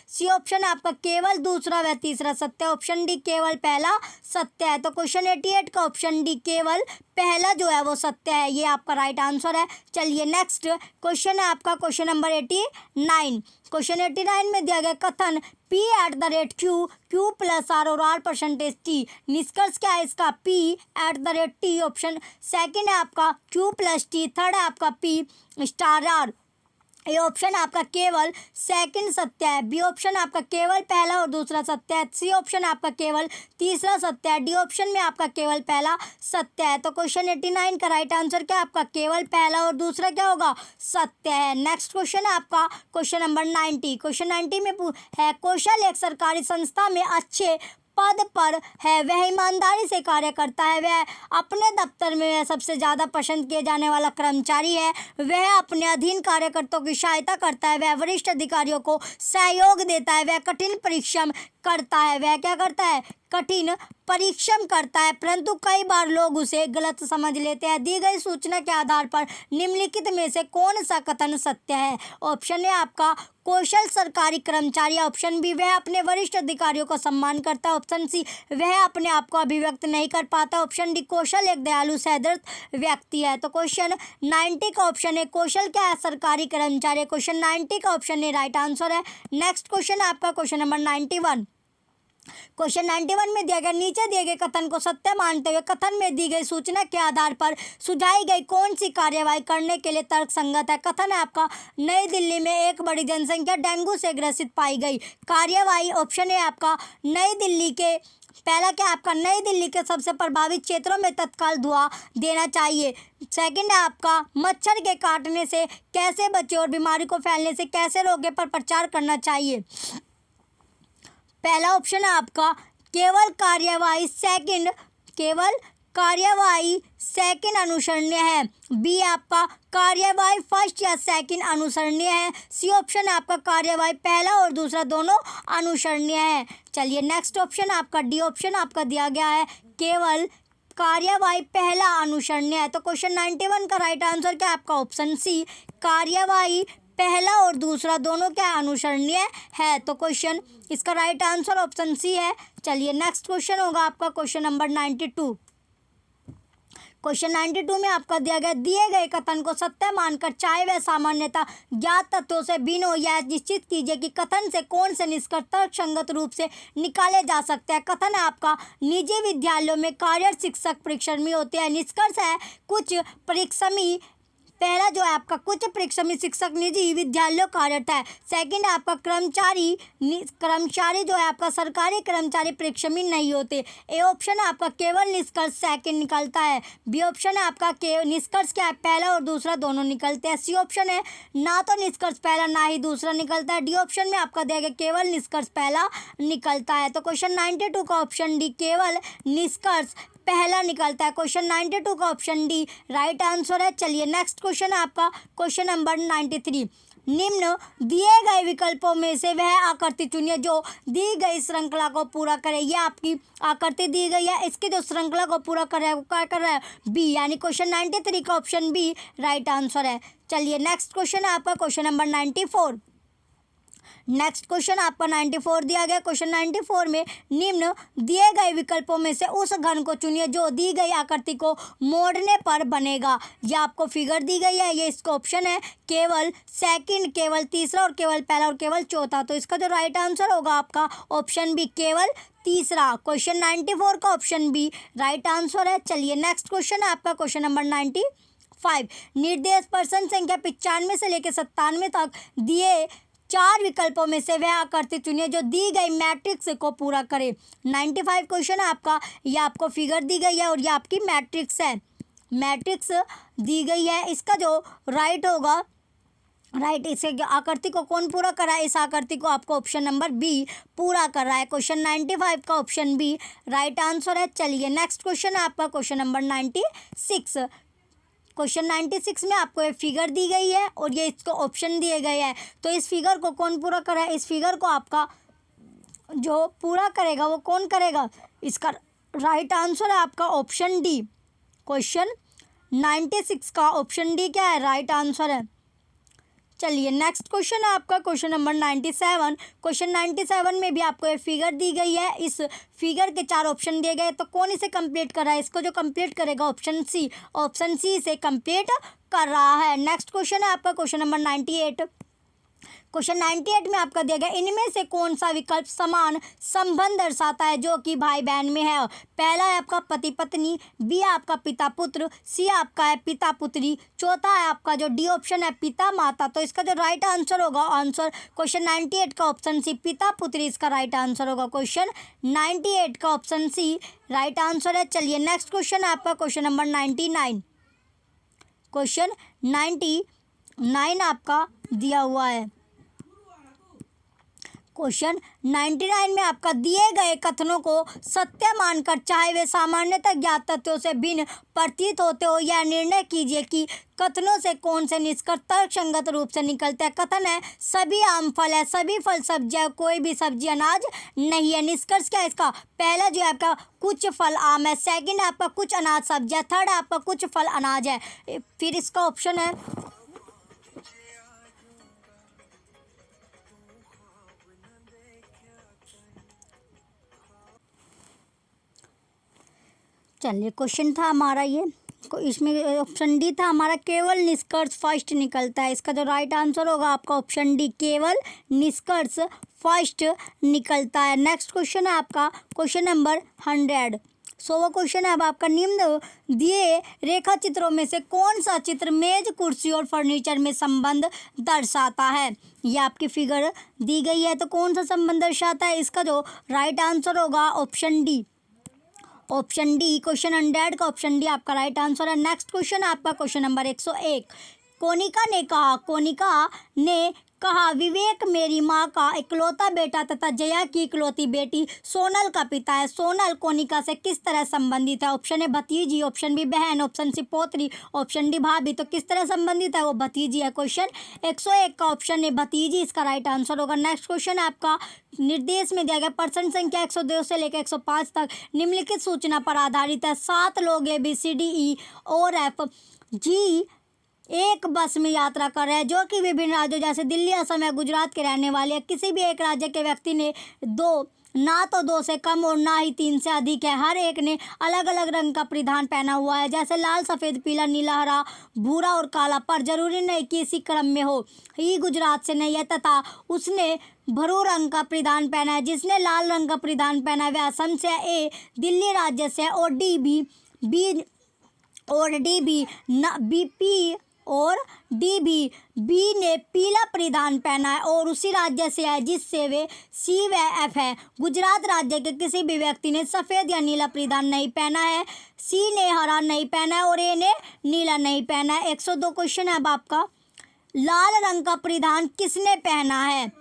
Speaker 1: सी ऑप्शन आपका केवल दूसरा व तीसरा सत्य है, ऑप्शन डी केवल पहला सत्य है। तो क्वेश्चन 88 का ऑप्शन डी केवल पहला जो है वो सत्य है, ये आपका राइट आंसर है। चलिए नेक्स्ट क्वेश्चन है आपका क्वेश्चन नंबर 89। क्वेश्चन 89 में दिया गया कथन P@Q, Q+R और R%T। निष्कर्ष क्या है इसका P@T, ऑप्शन सेकंड है आपका Q+T, थर्ड है आपका P*R। ये ऑप्शन आपका केवल सेकंड सत्य है, बी ऑप्शन आपका केवल पहला और दूसरा सत्य है, सी ऑप्शन आपका केवल तीसरा सत्य है, डी ऑप्शन में आपका केवल पहला सत्य है। तो क्वेश्चन 89 का राइट आंसर क्या आपका केवल पहला और दूसरा क्या होगा सत्य है। नेक्स्ट क्वेश्चन है आपका क्वेश्चन नंबर 90। क्वेश्चन 90 में है कौशल एक सरकारी संस्था में अच्छे पद पर है, वह ईमानदारी से कार्य करता है, वह अपने दफ्तर में वह सबसे ज़्यादा पसंद किए जाने वाला कर्मचारी है, वह अपने अधीन कार्यकर्ताओं की सहायता करता है, वह वरिष्ठ अधिकारियों को सहयोग देता है, वह कठिन परिश्रम करता है, वह क्या करता है कठिन परिश्रम करता है, परंतु कई बार लोग उसे गलत समझ लेते हैं। दी गई सूचना के आधार पर निम्नलिखित में से कौन सा कथन सत्य है? ऑप्शन ए आपका कौशल सरकारी कर्मचारी, ऑप्शन बी वह अपने वरिष्ठ अधिकारियों का सम्मान करता है, ऑप्शन सी वह अपने आप को अभिव्यक्त नहीं कर पाता, ऑप्शन डी कौशल एक दयालु सहृदय व्यक्ति है। तो क्वेश्चन 90 का ऑप्शन है कौशल क्या है? सरकारी कर्मचारी। क्वेश्चन 90 का ऑप्शन ए राइट आंसर है। नेक्स्ट क्वेश्चन आपका क्वेश्चन नंबर 91। क्वेश्चन 91 में दिया गया नीचे दिए गए कथन को सत्य मानते हुए कथन में दी गई सूचना के आधार पर सुझाई गई कौन सी कार्यवाही करने के लिए तर्क संगत है? कथन है आपका नई दिल्ली में एक बड़ी जनसंख्या डेंगू से ग्रसित पाई गई। कार्यवाही ऑप्शन है आपका नई दिल्ली के पहला क्या आपका नई दिल्ली के सबसे प्रभावित क्षेत्रों में तत्काल धुआं देना चाहिए। सेकंड है आपका मच्छर के काटने से कैसे बचे और बीमारी को फैलने से कैसे रोके पर प्रचार करना चाहिए। पहला ऑप्शन है आपका केवल कार्यवाही सेकंड अनुसरणीय है। बी आपका कार्यवाही फर्स्ट या सेकंड अनुसरणीय है। सी ऑप्शन है आपका कार्यवाही पहला और दूसरा दोनों अनुसरणीय है। चलिए नेक्स्ट ऑप्शन आपका डी ऑप्शन आपका दिया गया है केवल कार्यवाही पहला अनुसरणीय है। तो क्वेश्चन 91 का राइट आंसर क्या आपका ऑप्शन सी कार्यवाही पहला और दूसरा दोनों क्या अनुसरणीय है। तो क्वेश्चन इसका राइट आंसर ऑप्शन सी है। चलिए नेक्स्ट क्वेश्चन होगा आपका क्वेश्चन नंबर 92। क्वेश्चन 92 में आपका दिया गया दिए गए कथन को सत्य मानकर चाहे वह सामान्यतः ज्ञात तथ्यों से भिन्न हो यह निश्चित कीजिए कि कथन से कौन से निष्कर्ष तर्कसंगत रूप से निकाले जा सकते हैं। कथन है आपका निजी विद्यालयों में कार्यरत शिक्षक परिश्रमी होते हैं। निष्कर्ष है कुछ परिश्रमी पहला जो है आपका कुछ परिश्रमी शिक्षक निजी विद्यालयों कार्यरत है। सेकंड आपका कर्मचारी जो है आपका सरकारी कर्मचारी परिश्रमी नहीं होते। ए ऑप्शन है आपका केवल निष्कर्ष सेकंड निकलता है। बी ऑप्शन है आपका निष्कर्ष क्या है पहला और दूसरा दोनों निकलते हैं। सी ऑप्शन है ना तो निष्कर्ष पहला ना ही दूसरा निकलता है। डी ऑप्शन में आपका दिया गया केवल निष्कर्ष पहला निकलता है। तो क्वेश्चन 92 का ऑप्शन डी केवल निष्कर्ष पहला निकलता है। क्वेश्चन 92 का ऑप्शन डी राइट आंसर है। चलिए नेक्स्ट क्वेश्चन है आपका क्वेश्चन नंबर 93। निम्न दिए गए विकल्पों में से वह आकृति चुनिए जो दी गई श्रृंखला को पूरा करे। ये आपकी आकृति दी गई है, इसकी जो श्रृंखला को पूरा कर रहा है वो क्या कर रहा है? बी, यानी क्वेश्चन 93 का ऑप्शन बी राइट आंसर है। चलिए नेक्स्ट क्वेश्चन है आपका क्वेश्चन नंबर 94। नेक्स्ट क्वेश्चन आपका 94 दिया गया। क्वेश्चन 94 में निम्न दिए गए विकल्पों में से उस घन को चुनिए जो दी गई आकृति को मोड़ने पर बनेगा। यह आपको फिगर दी गई है, ये इसका ऑप्शन है केवल सेकंड, केवल तीसरा और केवल पहला और केवल चौथा। तो इसका जो राइट आंसर होगा आपका ऑप्शन बी केवल तीसरा। क्वेश्चन 94 का ऑप्शन बी राइट आंसर है। चलिए नेक्स्ट क्वेश्चन है आपका क्वेश्चन नंबर 95। निर्देश प्रश्न संख्या 95 से लेकर 97 तक दिए 4 विकल्पों में से वह आकृति चुनिए जो दी गई मैट्रिक्स को पूरा करे। 95 क्वेश्चन है आपका, ये आपको फिगर दी गई है और ये आपकी मैट्रिक्स है, मैट्रिक्स दी गई है। इसका जो राइट होगा राइट इसे आकृति को कौन पूरा कर रहा है? इस आकृति को आपको ऑप्शन नंबर बी पूरा कर रहा है। क्वेश्चन 95 का ऑप्शन बी राइट आंसर है। चलिए नेक्स्ट क्वेश्चन है आपका क्वेश्चन नंबर 96। क्वेश्चन 96 में आपको ये फिगर दी गई है और ये इसको ऑप्शन दिए गए हैं। तो इस फिगर को कौन पूरा कर रहा है? इस फिगर को आपका जो पूरा करेगा वो कौन करेगा? इसका राइट आंसर है आपका ऑप्शन डी। क्वेश्चन 96 का ऑप्शन डी क्या है? राइट आंसर है। चलिए नेक्स्ट क्वेश्चन है आपका क्वेश्चन नंबर 97। क्वेश्चन 97 में भी आपको ये फिगर दी गई है, इस फिगर के 4 ऑप्शन दिए गए। तो कौन इसे कंप्लीट कर रहा है? इसको जो कंप्लीट करेगा ऑप्शन सी इसे कंप्लीट कर रहा है। नेक्स्ट क्वेश्चन है आपका क्वेश्चन नंबर 98। क्वेश्चन 98 में आपका दिया गया इनमें से कौन सा विकल्प समान संबंध दर्शाता है जो कि भाई बहन में है? पहला है आपका पति पत्नी, बी आपका पिता पुत्र, सी आपका है पिता पुत्री, चौथा है आपका जो डी ऑप्शन है पिता माता। तो इसका जो राइट आंसर होगा आंसर क्वेश्चन 98 का ऑप्शन सी पिता पुत्री इसका राइट आंसर होगा। क्वेश्चन 98 का ऑप्शन सी राइट आंसर है। चलिए नेक्स्ट क्वेश्चन है आपका क्वेश्चन नंबर 99। क्वेश्चन 99 आपका दिया हुआ है। क्वेश्चन 99 में आपका दिए गए कथनों को सत्य मानकर, चाहे वे सामान्यतः ज्ञात तथ्यों से भिन्न प्रतीत होते हो, यह निर्णय कीजिए कि कथनों से कौन से निष्कर्ष तर्कसंगत रूप से निकलते हैं। कथन है सभी आम फल है, सभी फल सब्जियां, कोई भी सब्जी अनाज नहीं है। निष्कर्ष क्या है इसका? पहला जो है आपका कुछ फल आम है, सेकंड आपका कुछ अनाज सब्जियां, थर्ड आपका कुछ फल अनाज है। फिर इसका ऑप्शन है, चलिए क्वेश्चन था हमारा ये, इसमें ऑप्शन डी था हमारा, केवल निष्कर्ष फर्स्ट निकलता है। इसका जो राइट आंसर होगा आपका ऑप्शन डी, केवल निष्कर्ष फर्स्ट निकलता है। नेक्स्ट क्वेश्चन है आपका क्वेश्चन नंबर 100। वो क्वेश्चन है अब आपका, निम्न दिए रेखा चित्रों में से कौन सा चित्र मेज, कुर्सी और फर्नीचर में संबंध दर्शाता है। ये आपकी फिगर दी गई है, तो कौन सा संबंध दर्शाता है? इसका जो राइट आंसर होगा option D, option D. Question 100 का ऑप्शन डी आपका राइट आंसर है। नेक्स्ट क्वेश्चन है आपका क्वेश्चन नंबर 101। कोनिका ने कहा विवेक मेरी माँ का इकलौता बेटा तथा जया की इकलौती बेटी सोनल का पिता है। सोनल कोनिका से किस तरह संबंधित है? ऑप्शन ए भतीजी, ऑप्शन बी बहन, ऑप्शन सी पोत्री, ऑप्शन डी भाभी। तो किस तरह संबंधित है? वो भतीजी है। क्वेश्चन 101 का ऑप्शन ए भतीजी इसका राइट आंसर होगा। नेक्स्ट क्वेश्चन है आपका, निर्देश में दिया गया प्रश्न संख्या 102 से लेकर 105 तक निम्नलिखित सूचना पर आधारित है। 7 लोग ABCDE और FG एक बस में यात्रा कर रहे हैं जो कि विभिन्न राज्यों जैसे दिल्ली, असम या गुजरात के रहने वाले हैं। किसी भी एक राज्य के व्यक्ति ने ना तो 2 से कम और ना ही 3 से अधिक है। हर एक ने अलग अलग रंग का परिधान पहना हुआ है, जैसे लाल, सफ़ेद, पीला, नीला, हरा, भूरा और काला, पर जरूरी नहीं कि इसी क्रम में हो। ये गुजरात से नहीं है तथा उसने भरू रंग का परिधान पहना है। जिसने लाल रंग का परिधान पहना है वह असम से है। ए दिल्ली राज्य से और डी बी ने पीला परिधान पहना है और उसी राज्य से है जिससे वे सी व एफ है। गुजरात राज्य के किसी भी व्यक्ति ने सफ़ेद या नीला परिधान नहीं पहना है। सी ने हरा नहीं पहना है और ए ने नीला नहीं पहना है। 102 क्वेश्चन है अब आपका, लाल रंग का परिधान किसने पहना है?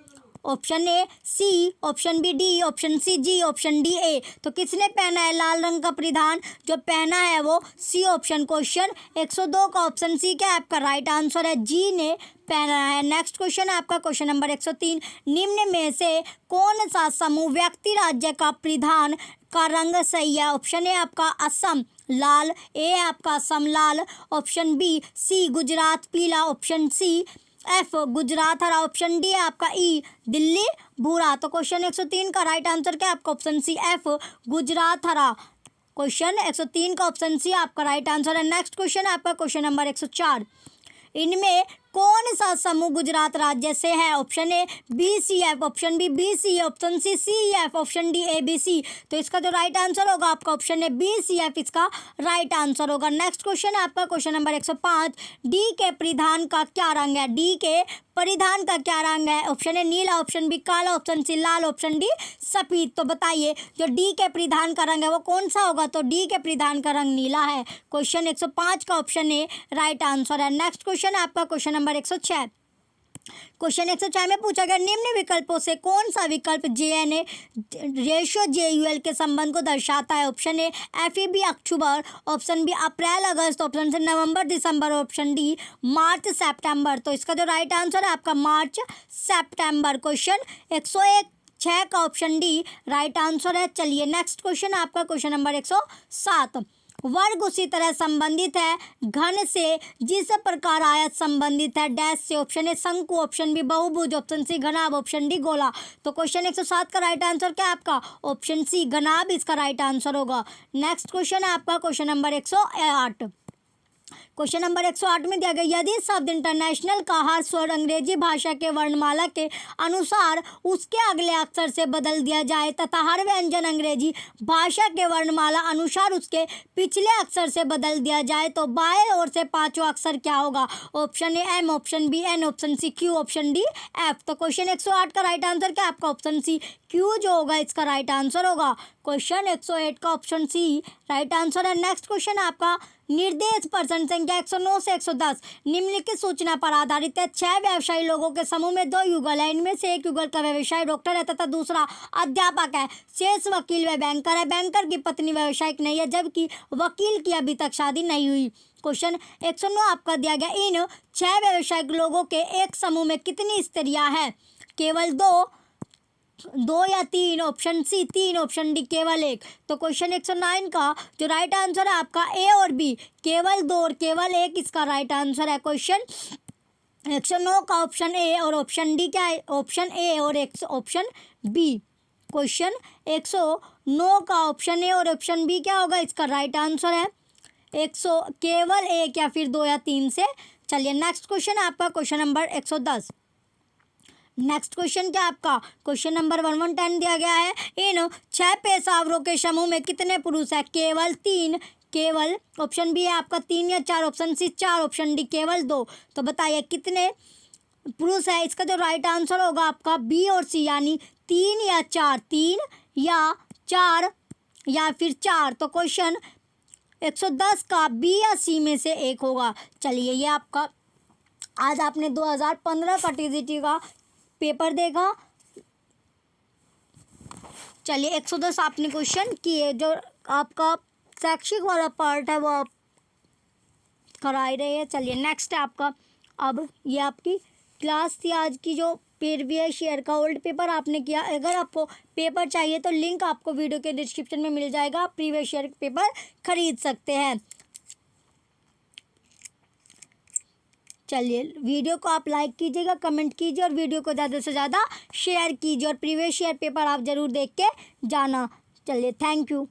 Speaker 1: Option A C, option B D, option C G, option D A. तो किसने पहना है लाल रंग का परिधान? जो पहना है वो सी ऑप्शन। क्वेश्चन 102 का ऑप्शन सी क्या है आपका राइट आंसर है, जी ने पहना है। नेक्स्ट क्वेश्चन है आपका क्वेश्चन नंबर 103। निम्न में से कौन सा समूह व्यक्ति राज्य का परिधान का रंग सही है? ऑप्शन ए आपका असम लाल, ए आपका असम लाल, ऑप्शन बी सी गुजरात पीला, ऑप्शन सी एफ गुजरात हरा, ऑप्शन डी है आपका ई दिल्ली भूरा। तो क्वेश्चन 103 का राइट आंसर क्या है आपका? ऑप्शन सी एफ गुजरात हरा। क्वेश्चन 103 का ऑप्शन सी आपका राइट आंसर है। नेक्स्ट क्वेश्चन है आपका क्वेश्चन नंबर 104। इनमें कौन सा समूह गुजरात राज्य से है? Option A BCF, option B BC, option C CF, option D ABC। तो इसका जो राइट आंसर होगा आपका ऑप्शन ए BCF इसका राइट आंसर होगा। नेक्स्ट क्वेश्चन है आपका क्वेश्चन नंबर 105। डी के परिधान का क्या रंग है? डी के परिधान का क्या रंग है? ऑप्शन ए नीला, ऑप्शन बी काला, ऑप्शन सी लाल, ऑप्शन डी सफेद। तो बताइए जो डी के परिधान का रंग है वो कौन सा होगा? तो डी के परिधान का रंग नीला है। क्वेश्चन 105 का ऑप्शन ए राइट आंसर है। नेक्स्ट क्वेश्चन है आपका क्वेश्चन नंबर 106। क्वेश्चन 106 में पूछा गया निम्न विकल्पों से कौन सा विकल्प JNA रेशियो JUL के संबंध को दर्शाता है? ऑप्शन ए FEB अक्टूबर, ऑप्शन बी अप्रैल अगस्त, ऑप्शन सी नवंबर दिसंबर, ऑप्शन डी मार्च सितंबर। तो इसका जो राइट आंसर है आपका मार्च सितंबर। क्वेश्चन 101 का ऑप्शन डी राइट आंसर है। चलिए नेक्स्ट क्वेश्चन आपका क्वेश्चन नंबर 107। वर्ग उसी तरह संबंधित है घन से जिस प्रकार आयत संबंधित है डैश से। ऑप्शन ए शंकु, ऑप्शन बी बहुभुज, ऑप्शन सी घनाभ, ऑप्शन डी गोला। तो क्वेश्चन 107 का राइट आंसर क्या है आपका? ऑप्शन सी घनाभ इसका राइट आंसर होगा। नेक्स्ट क्वेश्चन है आपका क्वेश्चन नंबर 108। क्वेश्चन नंबर 108 में दिया गया यदि शब्द इंटरनेशनल का हर स्वर अंग्रेजी भाषा के वर्णमाला के अनुसार उसके अगले अक्षर से बदल दिया जाए तथा हर व्यंजन अंग्रेजी भाषा के वर्णमाला अनुसार उसके पिछले अक्षर से बदल दिया जाए तो बाएं ओर से पांचवा अक्षर क्या होगा? Option A M, option B N, option C Q, option D F। तो क्वेश्चन 108 का राइट आंसर क्या है आपका? ऑप्शन सी Q जो होगा इसका राइट आंसर होगा। क्वेश्चन 108 का ऑप्शन सी राइट आंसर है। नेक्स्ट क्वेश्चन आपका निर्देश प्रश्न संख्या 109 से 110 निम्नलिखित सूचना पर आधारित है। 6 व्यवसायी लोगों के समूह में 2 युगल है। इनमें से एक युगल का व्यवसाय डॉक्टर है तथा दूसरा अध्यापक है। शेष वकील व बैंकर है। बैंकर की पत्नी व्यवसायिक नहीं है, जबकि वकील की अभी तक शादी नहीं हुई। क्वेश्चन 109 आपका दिया गया, इन 6 व्यवसायिक लोगों के एक समूह में कितनी स्त्रियां हैं? केवल 2 या 3? ऑप्शन सी 3, ऑप्शन डी केवल 1। तो क्वेश्चन 109 का जो राइट आंसर है आपका ए और बी, केवल 2 और केवल 1 इसका राइट आंसर है। क्वेश्चन 109 का ऑप्शन ए और ऑप्शन डी क्या है? ऑप्शन ए और ऑप्शन बी। क्वेश्चन 109 का ऑप्शन ए और ऑप्शन बी क्या होगा? इसका राइट आंसर है केवल 1 या फिर 2 या 3 से। चलिए नेक्स्ट क्वेश्चन आपका क्वेश्चन नंबर 110। नेक्स्ट क्वेश्चन क्या आपका क्वेश्चन नंबर 1110 दिया गया है। इन 6 पेशेवरों के समूह में कितने पुरुष है? केवल 3, केवल ऑप्शन बी है आपका 3 या 4, ऑप्शन सी 4, ऑप्शन डी केवल 2। तो बताइए कितने पुरुष है? इसका जो राइट आंसर होगा आपका बी और सी, यानी 3 या 4, 3 या 4 या फिर 4। तो क्वेश्चन 110 का बी या सी में से एक होगा। चलिए ये आपका आज आपने 2015 का टीजीटी का पेपर देखा। चलिए 110 आपने क्वेश्चन किए, जो आपका शैक्षिक वाला पार्ट है वो आप करा ही रहे हैं। चलिए नेक्स्ट है आपका, अब ये आपकी क्लास थी आज की, जो प्रीवियस ईयर का ओल्ड पेपर आपने किया। अगर आपको पेपर चाहिए तो लिंक आपको वीडियो के डिस्क्रिप्शन में मिल जाएगा, आप प्रीवियस ईयर पेपर खरीद सकते हैं। चलिए वीडियो को आप लाइक कीजिएगा, कमेंट कीजिए और वीडियो को ज़्यादा से ज़्यादा शेयर कीजिए और प्रीवियस ईयर पेपर आप ज़रूर देख के जाना। चलिए थैंक यू।